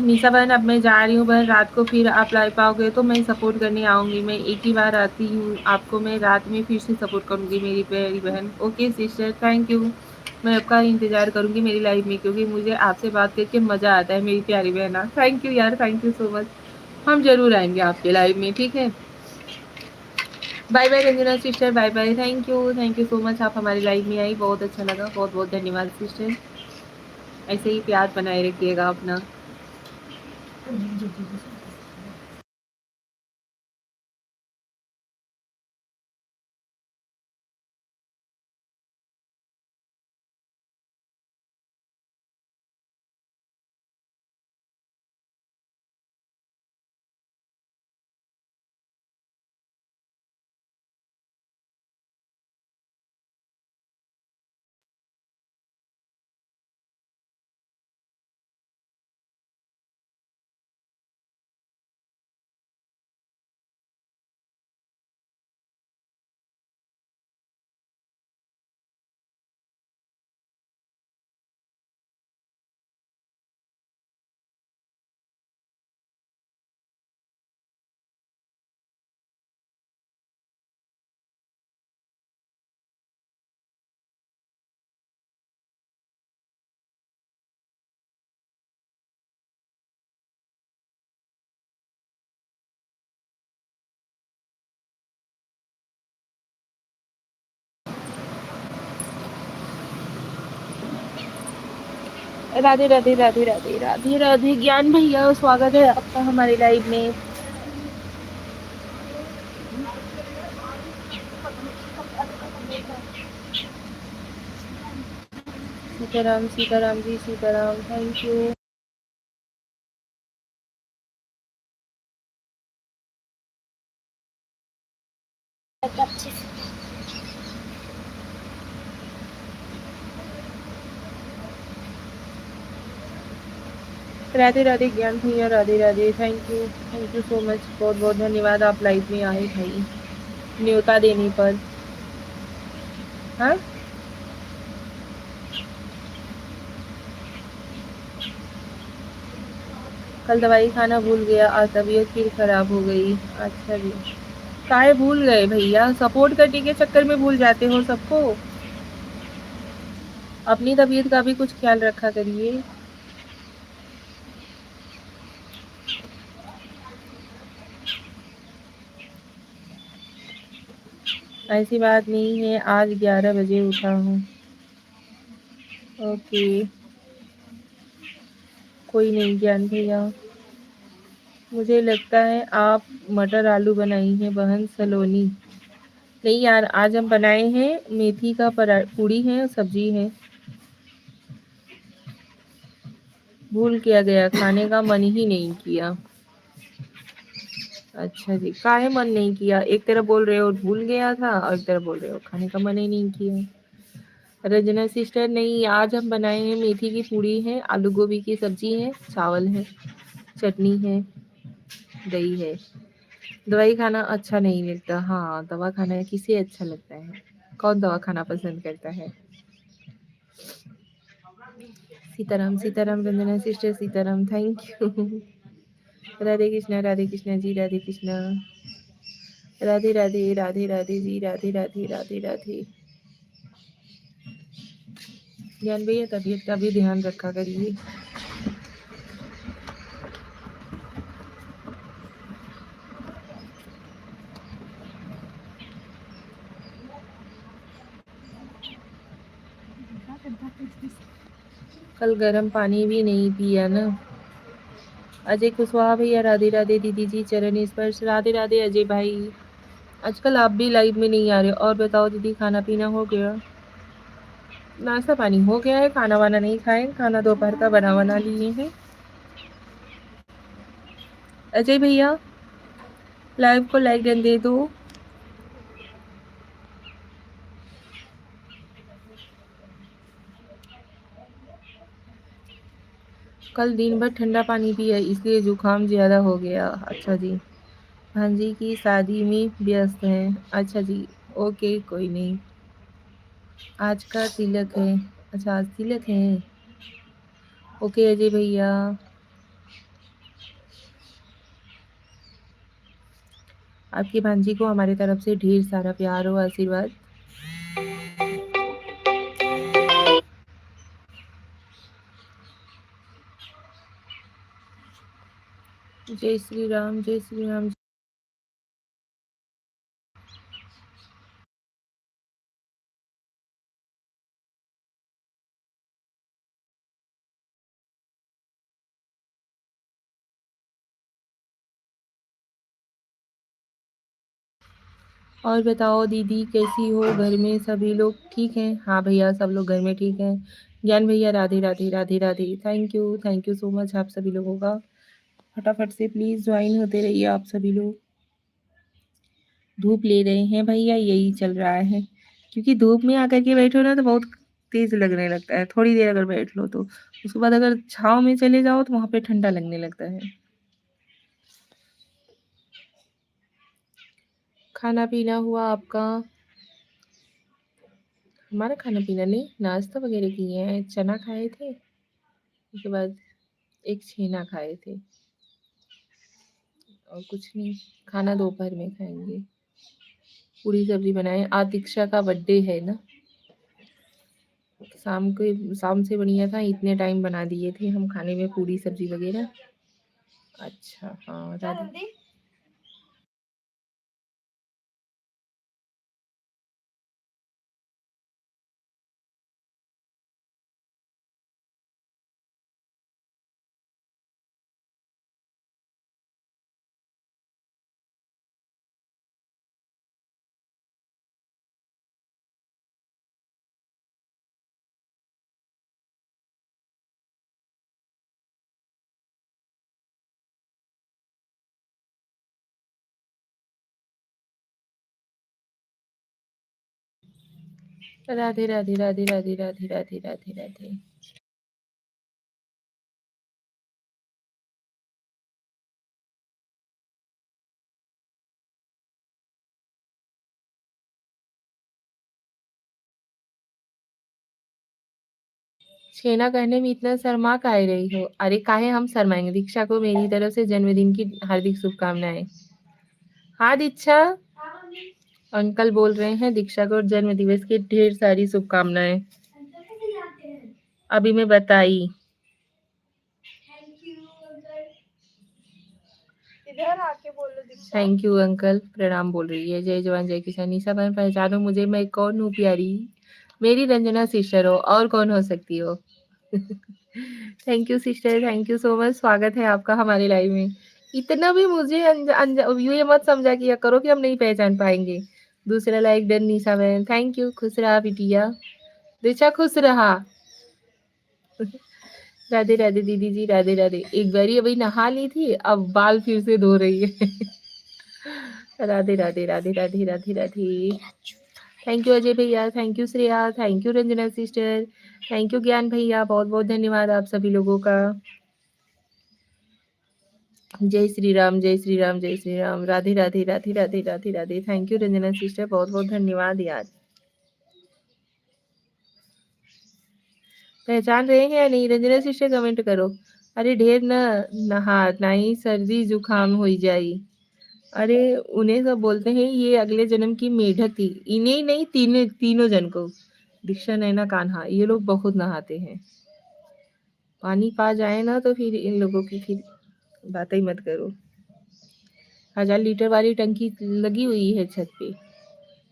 निशा बहन अब मैं जा रही हूँ बहन, रात को फिर आप ला पाओगे तो मैं सपोर्ट करने आऊँगी। मैं एक ही बार आती हूँ, आपको मैं रात में फिर से सपोर्ट करूँगी मेरी प्यारी बहन। Okay sister, thank you. मैं आपका इंतज़ार करूँगी मेरी लाइफ में, क्योंकि मुझे आपसे बात करके मज़ा आता है मेरी प्यारी बहना। थैंक यू यार, थैंक यू सो मच। हम ज़रूर आएँगे आपके लाइव में, ठीक है? Bye bye Ranjana sister, bye bye. Thank you so much, आप हमारी लाइव में आई, बहुत अच्छा लगा। बहुत-बहुत धन्यवाद सिस्टर। ऐसे ही प्यार बनाए रखिएगा अपना। राधे राधे राधे राधे राधे राधे। ज्ञान भैया स्वागत है आपका हमारे लाइव में। Sitaram Sitaram ji Sitaram, thank you. अच्छे से राधे राधे ज्ञान भैया, Radhe Radhe, thank you so much, बहुत बहुत धन्यवाद आप लाइव में आए भाई न्योता देने पर। हाँ कल दवाई खाना भूल गया, आज तबीयत फिर खराब हो गई। अच्छा जी, काहे भूल गए भैया? सपोर्ट करने के चक्कर में भूल जाते हो सबको। अपनी तबीयत का भी कुछ ख्याल रखा करिए। ऐसी बात नहीं है, आज 11 बजे उठा हूँ। ओके, कोई नहीं ज्ञान भैया। मुझे लगता है आप मटर आलू बनाई है बहन सलोनी। नहीं यार, आज हम बनाए हैं मेथी का पूड़ी है, सब्जी है। भूल किया गया, खाने का मन ही नहीं किया। अच्छा जी, काहे मन नहीं किया? एक तरफ बोल रहे हो भूल गया था और एक तरफ बोल रहे हो खाने का मन ही नहीं किया। रजना सिस्टर, नहीं आज हम बनाए हैं मेथी की पूड़ी है, आलू गोभी की सब्जी है, चावल है, चटनी है, दही है। दवाई खाना अच्छा नहीं लगता। हाँ, दवा खाना किसे अच्छा लगता है? कौन दवा खाना पसंद करता है? Sitaram Sitaram Ranjana sister Sitaram, thank you. Radhe Krishna ji, Radhe Krishna, Radhe Radhe Radhe Radhe ji, Radhe Radhe Radhe Radhe. Gyan भैया तबीयत का भी ध्यान रखा करिए। कल गर्म पानी भी नहीं पिया ना। अजय कुशवाहा भैया, राधे राधे दीदी जी, चरण स्पर्श, राधे राधे अजय भाई। आजकल आप भी लाइव में नहीं आ रहे। और बताओ दीदी, खाना पीना हो गया? नाश्ता पानी हो गया है, खाना वाना नहीं खाए, खाना दोपहर का बना लिए हैं। अजय भैया लाइव को लाइक डन दे दो। कल दिन भर ठंडा पानी पिया इसलिए जुकाम ज्यादा हो गया। अच्छा जी, भांजी की शादी में व्यस्त हैं। अच्छा जी, ओके कोई नहीं। आज का तिलक है। अच्छा आज तिलक है। ओके अजय भैया। आपकी भांजी को हमारी तरफ से ढेर सारा प्यार और आशीर्वाद। जय श्री राम, जय श्री राम। और बताओ दीदी कैसी हो? घर में सभी लोग ठीक हैं? हाँ भैया, सब लोग घर में ठीक हैं। ज्ञान भैया, Radhe Radhe Radhe Radhe, thank you so much आप सभी लोगों का। फटाफट से प्लीज ज्वाइन होते रहिए आप सभी लोग। धूप ले रहे हैं भैया, यही चल रहा है। क्योंकि धूप में आकर के बैठो ना तो बहुत तेज लगने लगता है। थोड़ी देर अगर बैठ लो तो उसके बाद अगर छाव में चले जाओ तो वहां पे ठंडा लगने लगता है। खाना पीना हुआ आपका? हमारा खाना पीना नहीं, नाश्ता वगैरह किए हैं, चना खाए थे, उसके बाद एक छेना खाए थे, और कुछ नहीं। खाना दोपहर में खाएंगे। पूरी सब्जी बनाए, आज दीक्षा का बर्थडे है ना। शाम से बढ़िया था, इतने टाइम बना दिए थे हम खाने में पूरी सब्जी वगैरह। अच्छा हाँ राधे। राधे राधे राधे राधे राधे राधे राधे राधे। छेना कहने में इतना शर्मा काहे रही हो? अरे काहे हम शर्माएंगे? दीक्षा को मेरी तरफ से जन्मदिन की हार्दिक शुभकामनाएं। हाँ दीक्षा, अंकल बोल रहे हैं दीक्षा को जन्म दिवस की ढेर सारी शुभकामनाएं। अभी मैं बताई। इधर आके बोलो दीक्षा। थैंक यू अंकल, प्रणाम बोल रही है। जय जवान जय किसान। निशा बहन पहचानो मुझे, मैं कौन हूँ प्यारी? मेरी रंजना सिस्टर हो, और कौन हो सकती हो? Thank you sister, thank you so much. स्वागत है आपका हमारे लाइव में। इतना भी मुझे ये मत समझा किया करो कि हम नहीं पहचान पाएंगे। दूसरा लाइक डन निशा बहन, थैंक यू। खुश रहा बिटिया, दिशा खुश रहा। राधे राधे दीदी जी, राधे राधे। एक बारी अभी नहा ली थी, अब बाल फिर से धो रही है। राधे राधे राधे राधे राधे राधे। थैंक यू अजय भैया, thank you Shreya, thank you Ranjana sister, thank you Gyan भैया, बहुत बहुत धन्यवाद आप सभी लोगों का। जय श्री राम जय श्री राम जय Shri Ram. Radhe Radhe Radhe Radhe Radhe Radhe. Thank you Ranjana sister, बहुत बहुत धन्यवाद यार। पहचान रहे हैं या नहीं? रंजना सिस्टर कमेंट करो। अरे ढेर न नहा, नहीं सर्दी जुकाम हो जाई। अरे उन्हें सब बोलते हैं ये अगले जन्म की मेढक थी। इन्हें नहीं, तीनों जन को, दीक्षा नैना कान्हा, ये लोग बहुत नहाते हैं। पानी पा जाए ना तो फिर इन लोगों की फिर बात ही मत करो। 1000 लीटर वाली टंकी लगी हुई है छत पे,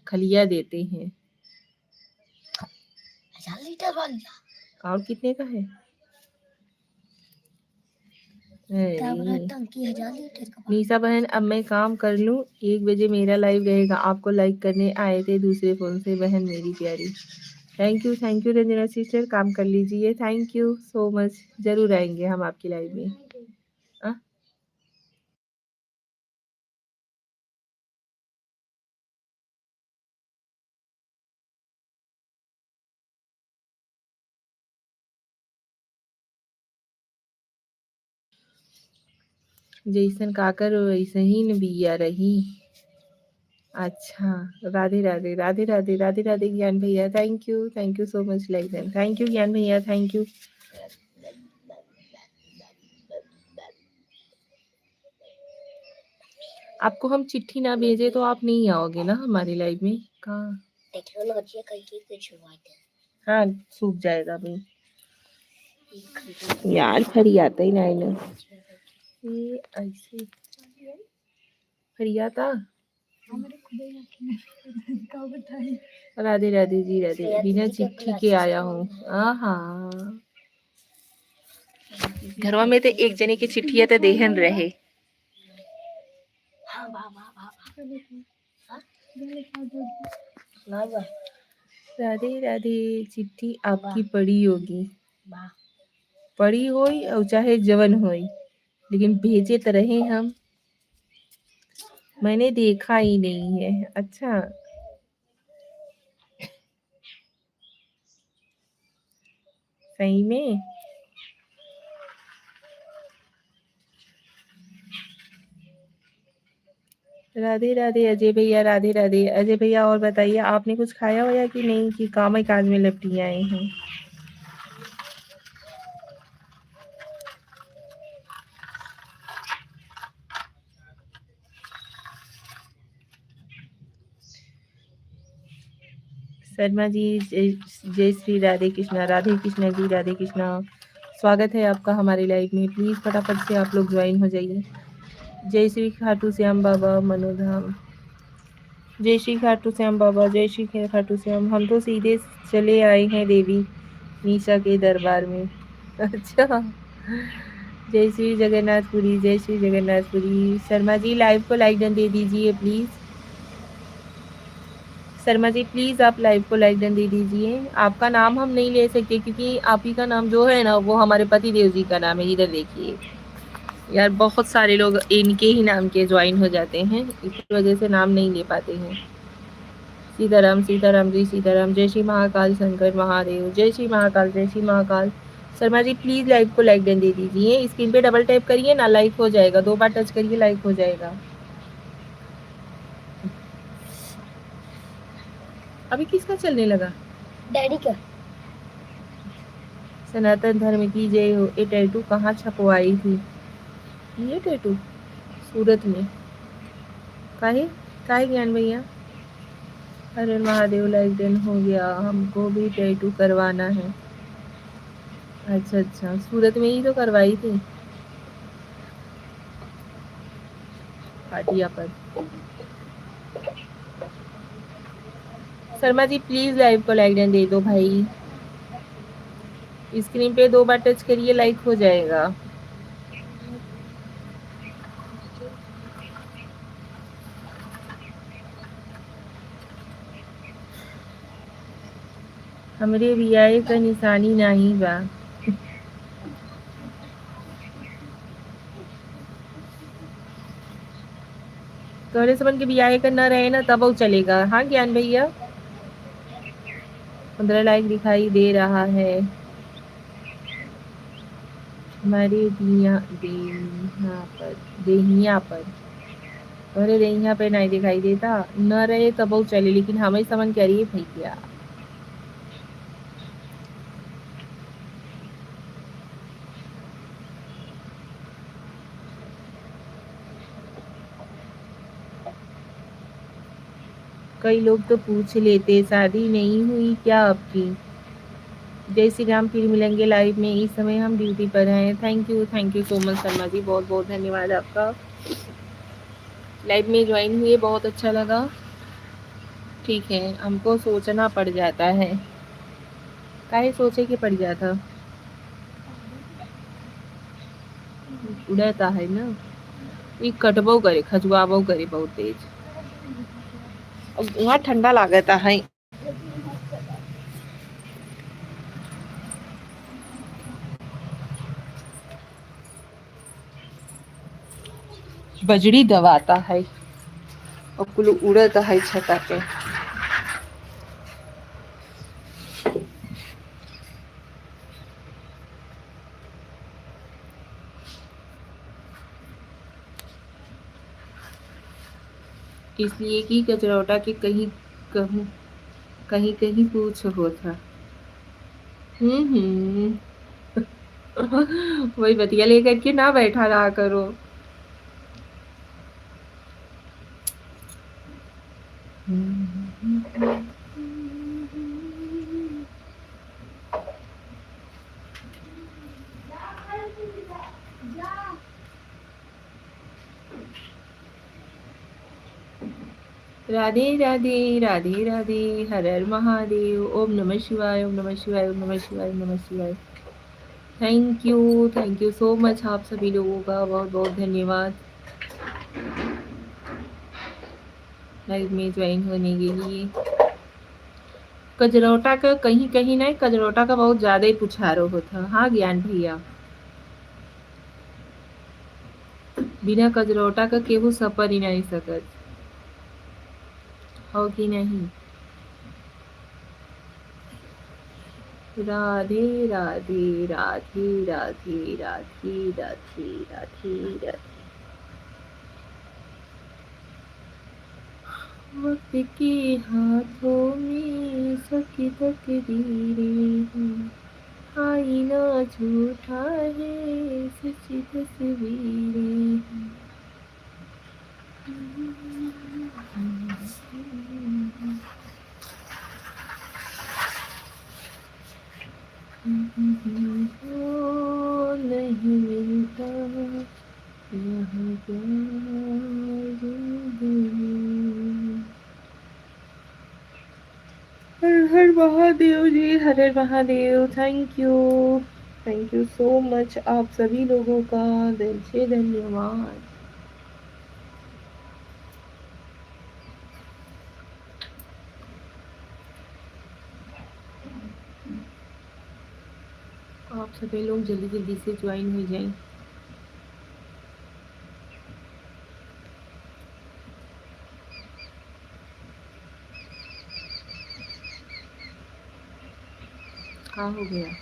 खलिया देते हैं। 1000 लीटर वाली और कितने का है? टंकी 1000 लीटर का। निशा बहन अब मैं काम कर लूं, 1 बजे मेरा लाइव रहेगा। आपको लाइक करने आए थे दूसरे फोन से बहन मेरी प्यारी। थैंक यू रंजना सिस्टर, काम कर लीजिए। थैंक यू सो मच, जरूर आएंगे हम आपकी लाइव में। जैसन काकर वैसे ही न बिया रही। अच्छा, राधे राधे राधे राधे राधे राधे ज्ञान भैया, thank you so much like देन। थैंक यू ज्ञान भैया, थैंक यू। आपको हम चिट्ठी ना भेजे तो आप नहीं आओगे ना हमारी लाइव में? कहाँ टेक्नोलॉजी कल की कुछ शुरुआत है। हाँ, सूख जाएगा भाई यार, फरी आता ही ना ये ऐसे फरियाता। राधे राधे जी, राधे। बिना चिट्ठी के आया हूँ। हाँ, घरवा में तो एक जने की चिट्ठिया तो देहन रहे। राधे राधे। चिट्ठी आपकी पड़ी होगी, पड़ी होई और चाहे जवन होई, लेकिन भेजे तो रहे हम। मैंने देखा ही नहीं है। अच्छा, सही में? राधे राधे अजय भैया, राधे राधे अजय भैया। और बताइए आपने कुछ खाया हो या कि नहीं, कि काम ही काज में लपटी आए हैं? शर्मा जी, जय श्री राधे कृष्णा। राधे कृष्णा जी, राधे कृष्णा। स्वागत है आपका हमारे लाइव में। प्लीज फटाफट से आप लोग ज्वाइन हो जाइए। जय श्री खाटू श्याम बाबा मनोधाम, जय श्री खाटू श्याम बाबा, जय श्री खाटू श्याम। हम तो सीधे चले आए हैं देवी निशा के दरबार में। अच्छा, जय श्री जगन्नाथपुरी, जय श्री जगन्नाथपुरी। शर्मा जी लाइव को लाइक डन दे दीजिए प्लीज। शर्मा जी प्लीज आप लाइव को लाइक डन दे दीजिए। आपका नाम हम नहीं ले सकते क्योंकि आप ही का नाम जो है ना वो हमारे पति देव जी का नाम है। इधर देखिए यार, बहुत सारे लोग इनके ही नाम के ज्वाइन हो जाते हैं, इस वजह से नाम नहीं ले पाते हैं। सीताराम सीताराम जी सीताराम। जय श्री महाकाल शंकर महादेव। जय श्री महाकाल जय श्री महाकाल। शर्मा जी प्लीज लाइव को लाइक डन दे दीजिए। स्क्रीन पे डबल टैप करिए ना, लाइक हो जाएगा। 2 बार टच करिए, लाइक हो जाएगा। अभी किसका चलने लगा? डैडी का। सनातन धर्म की जय हो। ये टैटू कहाँ छपवाई थी? ये टैटू सूरत में। काहे काहे ज्ञान भैया? अरे महादेव लाइक डन हो गया। हमको भी टैटू करवाना है। अच्छा अच्छा, सूरत में ही तो करवाई थी, पाटिया पर। शर्मा जी प्लीज लाइव को लाइक डन दे दो भाई। स्क्रीन पे 2 बार टच करिए, लाइक हो जाएगा। हमरे बियाए का निशानी नाही बा। तोहरे सबन के बियाहे का न रहे ना तब वो चलेगा। हाँ ज्ञान भैया, 15 लाइक दिखाई दे रहा है। हमारे देहिया पर तोहरे देहिया पे नहीं दिखाई देता। न रहे तब वो चले, लेकिन हमें समझ करिए भैया। कई लोग तो पूछ लेते शादी नहीं हुई क्या आपकी? जय श्री राम। फिर मिलेंगे लाइव में। इस समय हम ड्यूटी पर हैं। Thank you so much Sharma ji, बहुत बहुत धन्यवाद आपका। लाइव में ज्वाइन हुए, बहुत अच्छा लगा। ठीक है, हमको सोचना पड़ जाता है। काहे सोचे कि पड़ जाता? उड़ता है ना, ये कटबो करे, खजुआबो करे बहुत तेज। अब वहाँ ठंडा लागता है। बजड़ी दबाता है और कुल उड़ता है छता पे। इसलिए कि कचरौटा के कहीं कहूँ कहीं कहीं पूछ होता। वही बतिया लेकर के ना बैठा रहा करो। राधे राधे राधे राधे। हर हर महादेव। ओम नमः शिवाय ओम नमः शिवाय ओम नमः शिवाय ओम नमः शिवाय। थैंक यू सो मच आप सभी लोगों का, बहुत बहुत धन्यवाद लाइव में ज्वाइन होने के लिए। कजरौटा का कहीं कहीं नहीं, कजरौटा का बहुत ज्यादा ही पुछारो होता। हाँ ज्ञान भैया, बिना कजरौटा का केहू सफर ही नहीं सकत हो कि नहीं। राधे राधे राधे राधे राधे राधे राधे राधे। वक्त के हाथों में सखी तकदीरें हैं, आईना झूठा है सच्ची तस्वीरें हैं। नहीं मिलता यहाँ प्यार जिंदगी। Har Har Mahadev ji, Har Har Mahadev. Thank you so much आप सभी लोगों का दिल से धन्यवाद। आप सभी लोग जल्दी जल्दी से ज्वाइन हो जाएं। हाँ हो गया।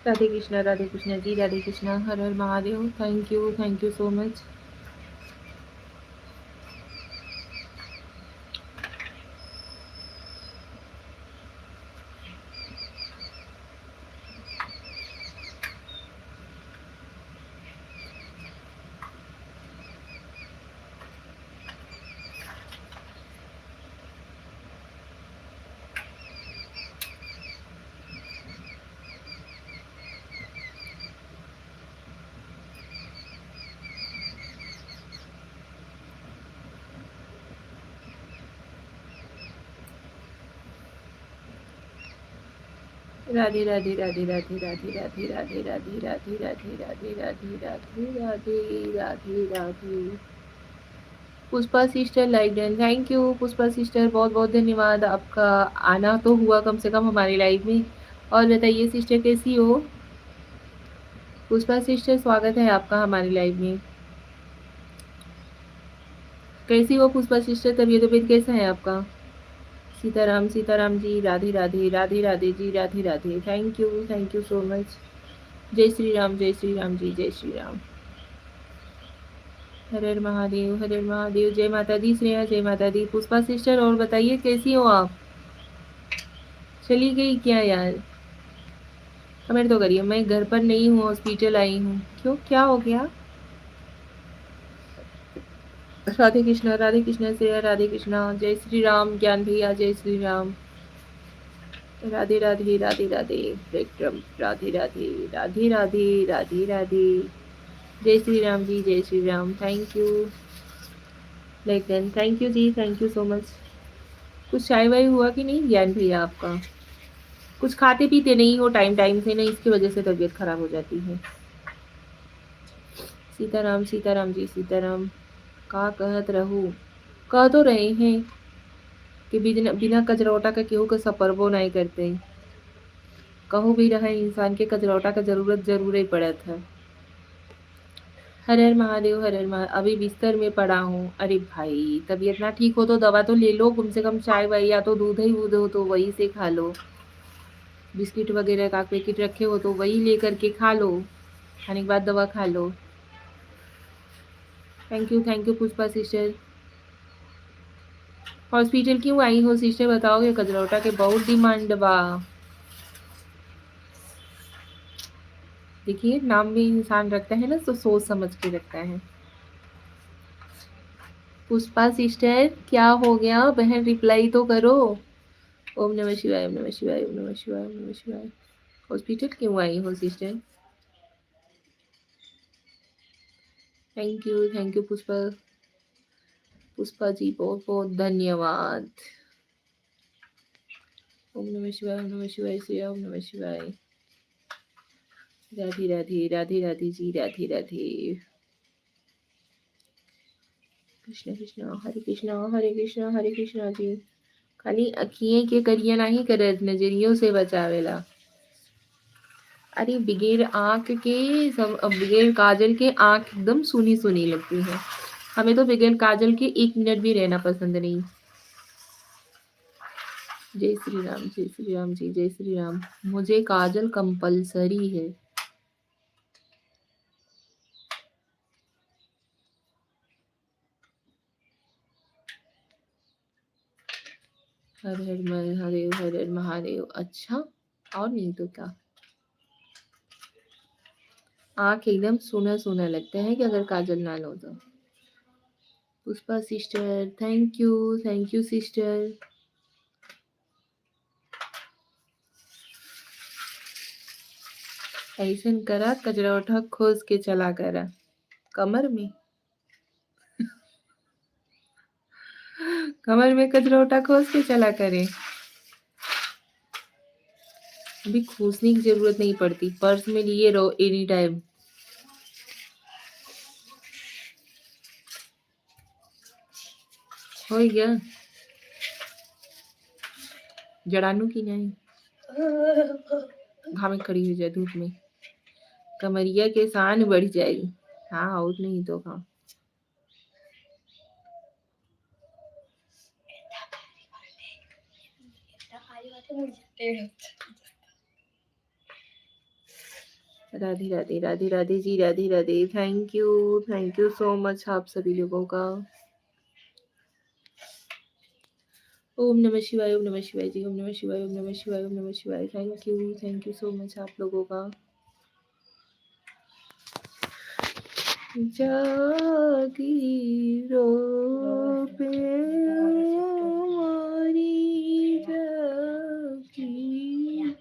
Radhe Krishna ji, Radhe Krishna, Har Har Mahadev. Thank you so much. Radhe Radhe Radhe Radhe Radhe Radhe Radhe Radhe Radhe Radhe Radhe Radhe Radhe Radhe Radhe Radhe. Pushpa sister like done, thank you Pushpa sister, बहुत बहुत धन्यवाद आपका। आना तो हुआ कम से कम हमारी लाइफ में। और बताइए सिस्टर कैसी हो? पुष्पा सिस्टर स्वागत है आपका हमारी लाइफ में। कैसी हो पुष्पा सिस्टर? तबीयत कैसा है आपका? Sitaram ji, Radhe Radhe Radhe Radhe ji, Radhe Radhe. Thank you so much. जय श्री राम जी, जय श्री राम। हर हर महादेव। जय माता दी श्रेया, जय माता दी। पुष्पा सिस्टर और बताइए कैसी हो आप? चली गई क्या यार? कमेंट तो करिए। मैं घर पर नहीं हूँ, हॉस्पिटल आई हूँ। क्यों, क्या हो गया? राधे कृष्णा श्रेया, राधे कृष्णा। जय श्री राम ज्ञान भैया, जय श्री राम। राधे राधे राधे राधे विक्रम, राधे राधे राधे राधे राधे राधे। जय श्री राम जी, जय श्री राम। थैंक यू लेकिन, थैंक यू जी, थैंक यू सो मच। कुछ चाय वाय हुआ कि नहीं ज्ञान भैया आपका? कुछ खाते पीते नहीं हो टाइम टाइम से ना, इसकी वजह से तबीयत खराब हो जाती है। सीताराम जी, सीताराम। का कहत रहू, कह तो रहे हैं कि बिना बिना कजरौटा का केहू का सफरबो नहीं करते। कहूँ भी रहा इंसान के कजरौटा का जरूरत जरूर ही पड़त है। हर हर महादेव, हर हर महादेव। अभी बिस्तर में पड़ा हूँ। अरे भाई तबीयत ना ठीक हो तो दवा तो ले लो, कम से कम चाय वाय या तो दूध ही दूध हो तो वही से खा लो। बिस्किट वगैरह का पैकेट रखे हो तो वही ले करके खा लो, खाने के बाद दवा खा लो। Thank you Pushpa sister. Hospital क्यों आई हो सिस्टर बताओगे? कजरौटा के बहुत डिमांड बा। देखिए नाम भी इंसान रखता है ना तो सोच समझ के रखता है। पुष्पा सिस्टर क्या हो गया बहन, रिप्लाई तो करो। ओम नमः शिवाय, ओम नमः शिवाय, ओम नमः शिवाय, ओम नमः शिवाय। हॉस्पिटल क्यों आई हो sister? Thank you Pushpa. Pushpa ji बहुत बहुत धन्यवाद। ओम नमः शिवाय, ओम नमः शिवाय, श्री ओम नमः शिवाय। राधे राधे राधे राधे जी, राधे राधे। कृष्ण कृष्ण हरे कृष्ण जी। खाली अखिए के करिया नहीं करत, नजरियों से बचावेला। अरे बगैर आँख के सब, बगैर काजल के आँख एकदम सुनी सुनी लगती है। हमें तो बगैर काजल के 1 मिनट भी रहना पसंद नहीं। जय श्री राम, जय श्री राम जी, जय श्री राम। मुझे काजल कंपलसरी है। हर हर महादेव, हर हर महादेव। अच्छा, और नहीं तो क्या। आँख एकदम सुना सुना लगता है कि अगर काजल ना लो तो। Pushpa sister thank you sister. ऐसन करा कजरौठा खोज के चला करा कमर में। कमर में कजरौठा खोज के चला करे। अभी खोजने की जरूरत नहीं पड़ती, पर्स में लिए रहो एनी टाइम। हो गया जड़ानू की नहीं, घाम में खड़ी हो जाए धूप में, कमरिया के शान बढ़ जाएगी। हाँ और नहीं तो हाँ। सारी बातें मुझे टेढ़ Radhe Radhe Radhe Radhe ji, Radhe Radhe. Thank you so much आप सभी लोगों का। ओम नमः शिवाय, ओम नमः शिवाय जी, ओम नमः शिवाय, ओम नमः शिवाय, ओम नमः शिवाय। थैंक यू सो मच आप लोगों का। जागी रो पे मारी जागी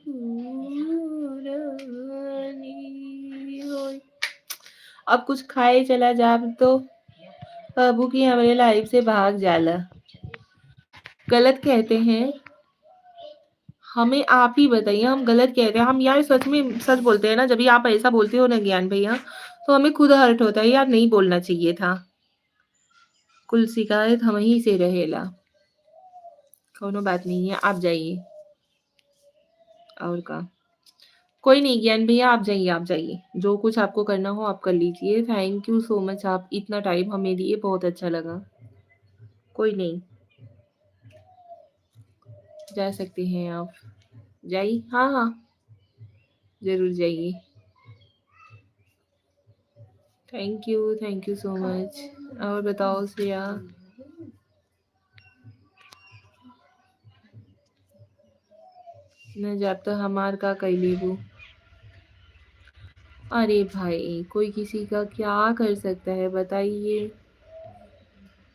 पुरानी होय। अब कुछ खाए चला जा तो बाबू की हमारे लाइफ से भाग जाला। गलत कहते हैं, हमें आप ही बताइए हम गलत कहते हैं। हम यार सच में सच बोलते हैं ना, जब भी आप ऐसा बोलते हो ना ज्ञान भैया, तो हमें खुद हर्ट होता है यार, नहीं बोलना चाहिए था। कुल शिकायत हम ही से रहेला। कोनो बात नहीं है, आप जाइए। और का कोई नहीं ज्ञान भैया, आप जाइए, जो कुछ आपको करना हो आप कर लीजिए। थैंक यू सो मच, आप इतना टाइम हमें दिए, बहुत अच्छा लगा। कोई नहीं, जा सकते हैं आप, जाइए। हाँ हाँ जरूर जाइए। Thank you so much. और बताओ श्रेया। न जब तो हमार का कई लेबू। अरे भाई कोई किसी का क्या कर सकता है बताइए।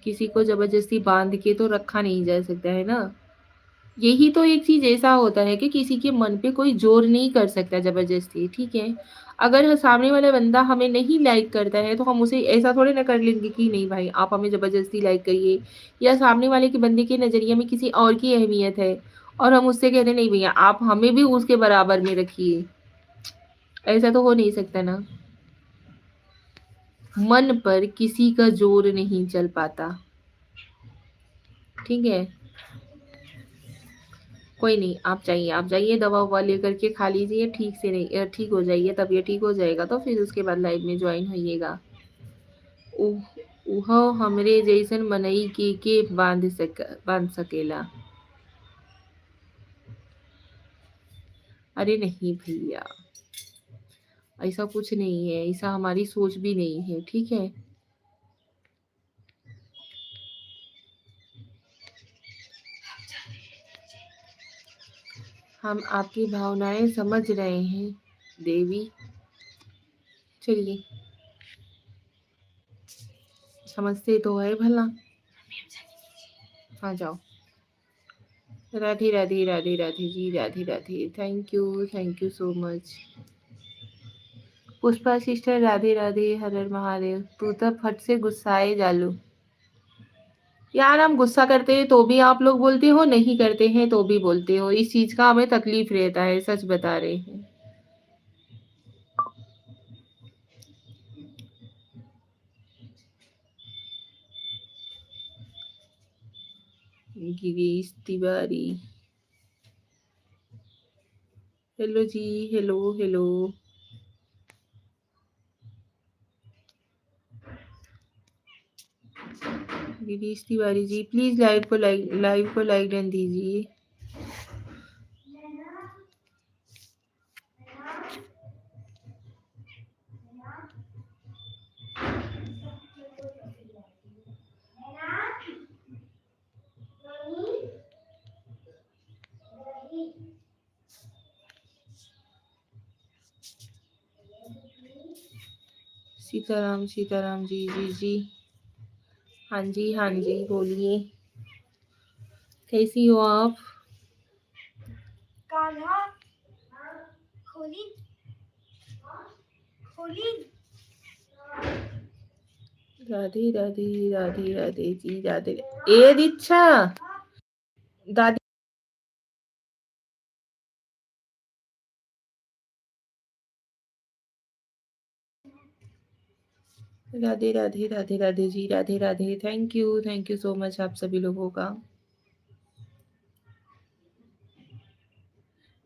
किसी को जबरदस्ती बांध के तो रखा नहीं जा सकता है ना। यही तो एक चीज ऐसा होता है कि किसी के मन पे कोई जोर नहीं कर सकता जबरदस्ती, ठीक है। अगर सामने वाला बंदा हमें नहीं लाइक करता है तो हम उसे ऐसा थोड़े ना कर लेंगे कि नहीं भाई आप हमें जबरदस्ती लाइक करिए, या सामने वाले के बंदे के नजरिए में किसी और की अहमियत है और हम उससे कहते नहीं भैया आप हमें भी उसके बराबर में रखिए। ऐसा तो हो नहीं सकता ना। मन पर किसी का जोर नहीं चल पाता, ठीक है। कोई नहीं, आप जाइए दवा ववा लेकर के खा लीजिए, ठीक से नहीं ठीक हो जाइए, तबीयत ठीक हो जाएगा तो फिर उसके बाद लाइव में ज्वाइन होइएगा। उह हमरे जैसन मनई के बांध सकेला। अरे नहीं भैया, ऐसा कुछ नहीं है, ऐसा हमारी सोच भी नहीं है, ठीक है। हम आपकी भावनाएं समझ रहे हैं देवी। चलिए, समझते तो है भला। आ जाओ। Radhe Radhe Radhe Radhe ji, Radhe Radhe. Thank you so much. Pushpa sister Radhe Radhe, Har Har Mahadev. तू तो फट से गुस्साए जालू। यार हम गुस्सा करते हैं तो भी आप लोग बोलते हो, नहीं करते हैं तो भी बोलते हो। इस चीज का हमें तकलीफ रहता है, सच बता रहे हैं। Girish Tiwari, hello ji, hello hello. Girish Tiwari ji please live को लाइक डन दीजिए। सीताराम सीताराम जी जी जी। हाँ जी बोलिए, कैसी हो आप। कान्हा खोली खोली। राधे राधे राधे राधे जी, राधे। ए दीक्षा दादी। Radhe Radhe Radhe Radhe ji, Radhe Radhe. Thank you so much आप सभी लोगों का।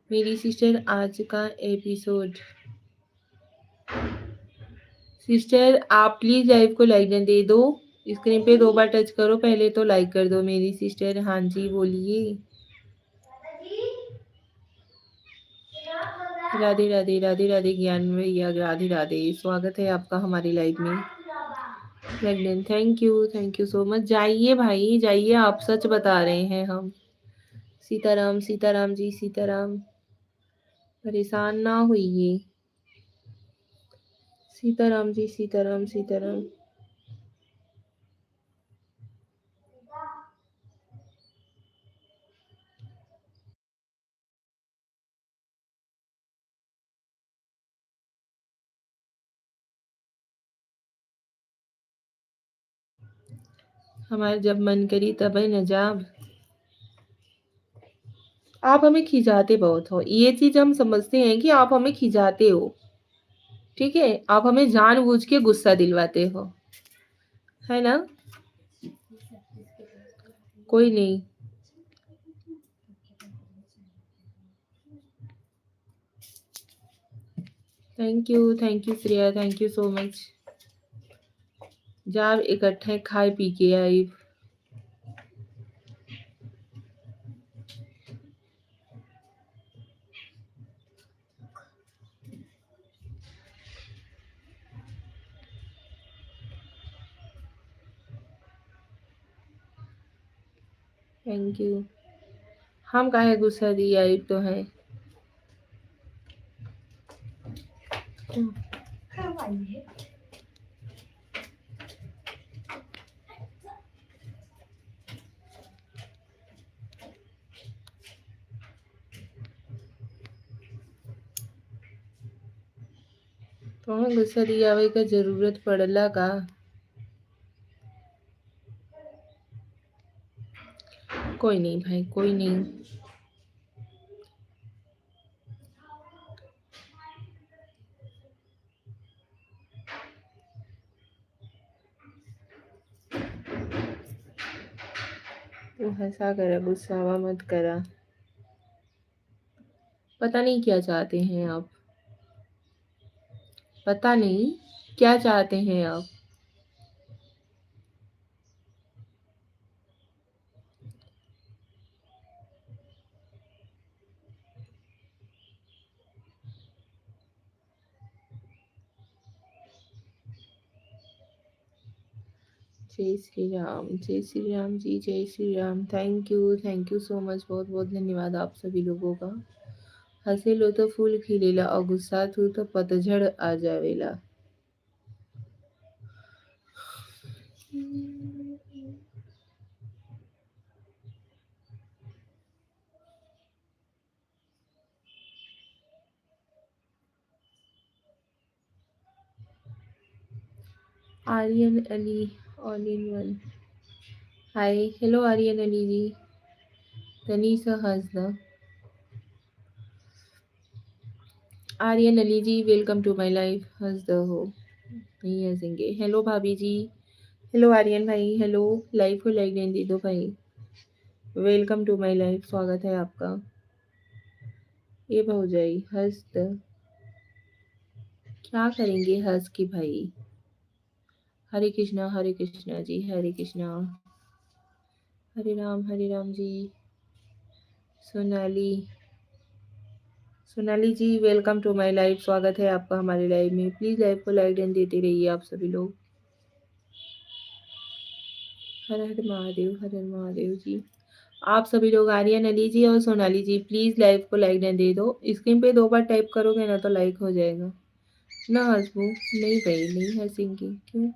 मेरी सिस्टर आज का एपिसोड, सिस्टर आप प्लीज लाइव को लाइक दे दो। स्क्रीन पे 2 बार टच करो, पहले तो लाइक कर दो मेरी सिस्टर। हाँ जी बोलिए। राधे राधे राधे राधे ज्ञान भैया, राधे राधे, स्वागत है आपका हमारी लाइव में। Pregnant, thank you so much. जाइए भाई जाइए, आप सच बता रहे हैं हम। सीताराम सीताराम जी, सीताराम। परेशान ना होइए। सीताराम जी, सीताराम सीताराम। हमारे जब मन करी तब है नजाब। आप हमें खिजाते बहुत हो, ये चीज हम समझते हैं कि आप हमें खिजाते हो। ठीक है, आप हमें जानबूझ के गुस्सा दिलवाते हो, है ना? कोई नहीं। Thank you Shreya, thank you so much. जब इकट्ठे खाए पी के आई। Thank you. हम काहे गुस्सा दिए, आई तो है। तुम्हें गुस्सा दियावे का जरूरत पड़ला का? कोई नहीं भाई, कोई नहीं। तू हंसा करा, गुस्सावा मत करा। पता नहीं क्या चाहते हैं आप, पता नहीं क्या चाहते हैं आप। जय श्री राम, जय श्री राम जी, जय Shri Ram. Thank you so much, बहुत बहुत धन्यवाद आप सभी लोगों का। हंसे लो तो फूल खिलेला और गुस्सा थू तो पतझड़ आ जावेला। Aryan Ali, all in one. Hi, hello Aryan Ali ji. Tanisa हंसना। Aryan Ali ji, welcome to my life. हंस दो हो, नहीं हंसेंगे। हेलो भाभी जी, हेलो आर्यन भाई, हेलो। लाइफ को लाइक देने दे दो भाई। वेलकम टू माय लाइफ, स्वागत है आपका। ये भौजाई हंस द। क्या करेंगे हंस के भाई? हरे कृष्णा जी, हरे कृष्णा। हरे राम जी। सोनाली, सोनाली जी, वेलकम टू माय लाइव, स्वागत है आपका हमारे लाइव में। प्लीज लाइव को लाइक एंड देते रहिए आप सभी लोग। हर हर महादेव, हर हर महादेव जी। आप सभी लोग, आर्यन अली जी और सोनाली जी, प्लीज लाइव को लाइक एंड दे दो। स्क्रीन पे 2 बार टाइप करोगे ना तो लाइक हो जाएगा ना। हंसबू नहीं भाई, नहीं हंसेंगे क्यों?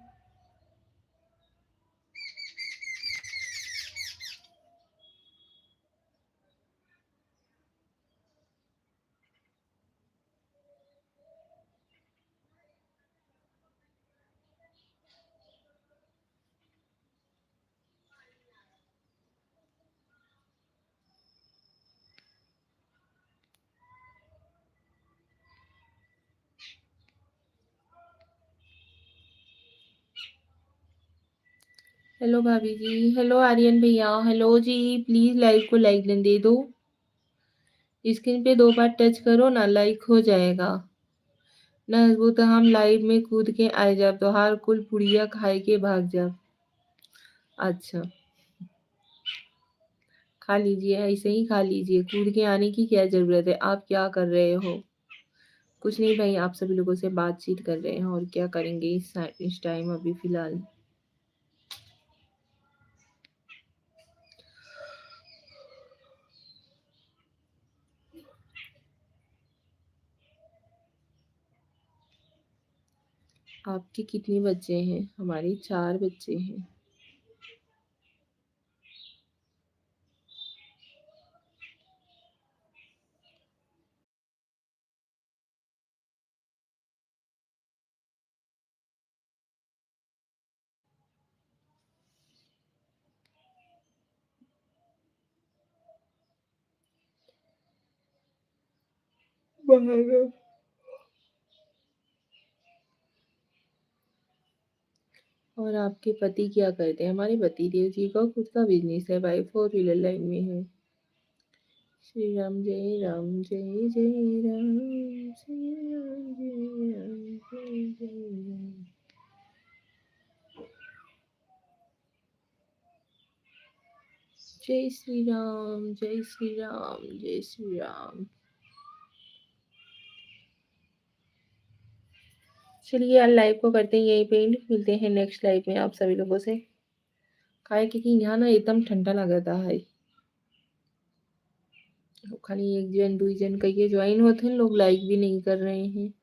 हेलो भाभी जी, हेलो आर्यन भैया, हेलो जी। प्लीज लाइव को लाइक एंड दे दो। स्क्रीन पे 2 बार टच करो ना, लाइक हो जाएगा ना। वो तो हम लाइव में कूद के आए जाब तो हार कुल पुड़िया खाए के भाग जाब। अच्छा, खा लीजिए, ऐसे ही खा लीजिए। कूद के आने की क्या जरूरत है? आप क्या कर रहे हो? कुछ नहीं भाई, आप सभी लोगों से बातचीत कर रहे हैं और क्या करेंगे इस टाइम अभी फ़िलहाल। आपके कितने बच्चे हैं? हमारे 4 बच्चे हैं। बाहर और आपके पति क्या करते हैं? हमारे पति देव जी का खुद का बिज़नेस है भाई, 4 व्हीलर लाइन में है। श्री राम जय राम जय जय राम, श्री राम जय राम जय जय राम। जय श्री राम जय श्री राम जय श्री राम। चलिए यार लाइव को करते हैं यहीं पे एंड, मिलते हैं नेक्स्ट लाइव में आप सभी लोगों से। काहे क्योंकि यहाँ ना एकदम ठंडा लगता है। खाली एक जन 2 जन कहिए ज्वाइन होते हैं, लोग लाइक भी नहीं कर रहे हैं।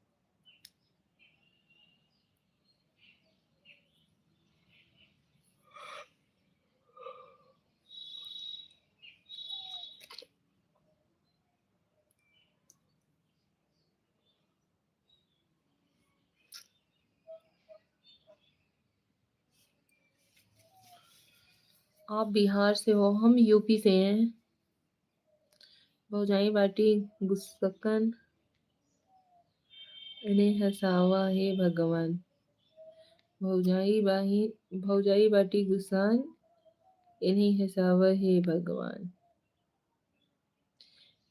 आप बिहार से हो, हम यूपी से हैं। भौजाई बाटी गुस्सकन इन्हें हसावा हे भगवान। भौजाई बाटी गुस्सान इन्हें हसावा हे भगवान।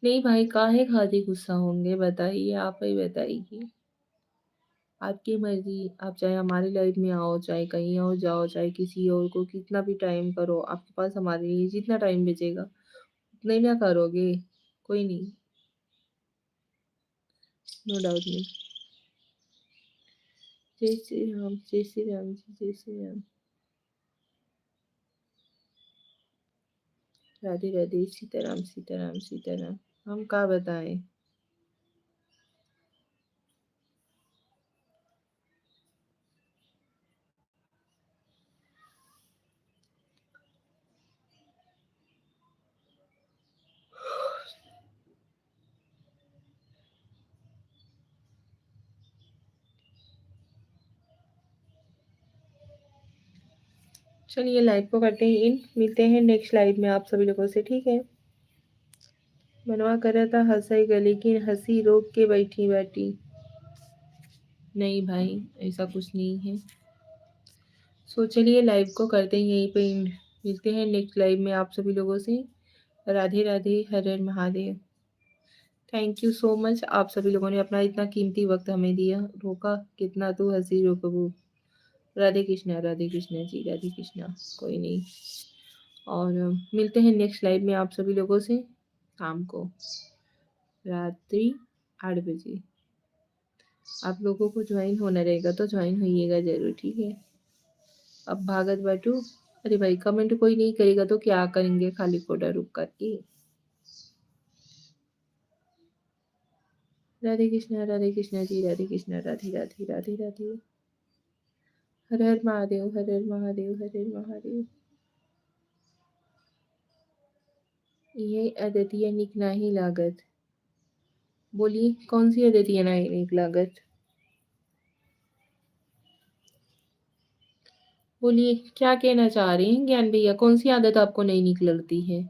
नहीं भाई, काहे खातिर गुस्सा होंगे? बताइए, आप ही बताइए। आपकी मर्जी, आप चाहे हमारी लाइफ में आओ, चाहे कहीं और जाओ, चाहे किसी और को कितना भी टाइम करो, आपके पास हमारे लिए जितना टाइम बचेगा उतना ही ना करोगे। कोई नहीं, नो डाउट नहीं। जय श्री राम जय श्री राम जी जय श्री राम। राधे राधे, सीताराम सीताराम सीताराम। हम क्या बताएं? चलिए लाइव को करते हैं इन, मिलते हैं नेक्स्ट लाइव में आप सभी लोगों से, ठीक है। मनवा कर रहा था हंसाई लेकिन हंसी रोक के बैठी बैठी। नहीं भाई, ऐसा कुछ नहीं है। सो चलिए लाइव को करते हैं यहीं पे एंड, मिलते हैं नेक्स्ट लाइव में आप सभी लोगों से। Radhe Radhe, Har Har Mahadev. Thank you so much, आप सभी लोगों ने अपना इतना कीमती वक्त हमें दिया। रोका कितना तो हंसी रोकबू। राधे कृष्णा जी, राधे कृष्णा। कोई नहीं। और मिलते हैं नेक्स्ट लाइव में आप सभी लोगों से शाम को रात्रि 8 बजे। आप लोगों को ज्वाइन होना रहेगा तो ज्वाइन होइएगा ज़रूर, ठीक है। अब भागत बाटू। अरे भाई, कमेंट कोई नहीं करेगा तो क्या करेंगे खाली कोडा रुक करके। राधे कृष्णा जी, राधे कृष्णा, राधे राधे राधे राधे। हर हर महादेव, हर हर महादेव, हर हर महादेव। ये अदतिया निक नाही लागत। बोलिए कौन सी अदतिया नहीं निक लागत? बोलिए क्या कहना चाह रहे हैं ज्ञान भैया, कौन सी आदत आपको नहीं निक लगती है?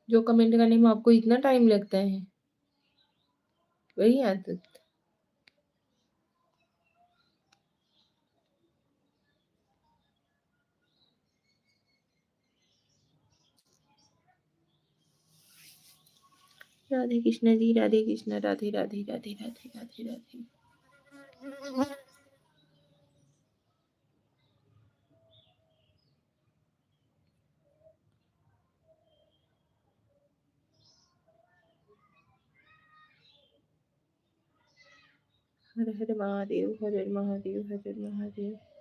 जो कमेंट करने में आपको इतना टाइम लगता है, वही आदत। राधे कृष्ण जी, राधे कृष्ण, राधे राधे राधे राधे राधे राधे। हर हर महादेव, हर हर महादेव, हर हर महादेव।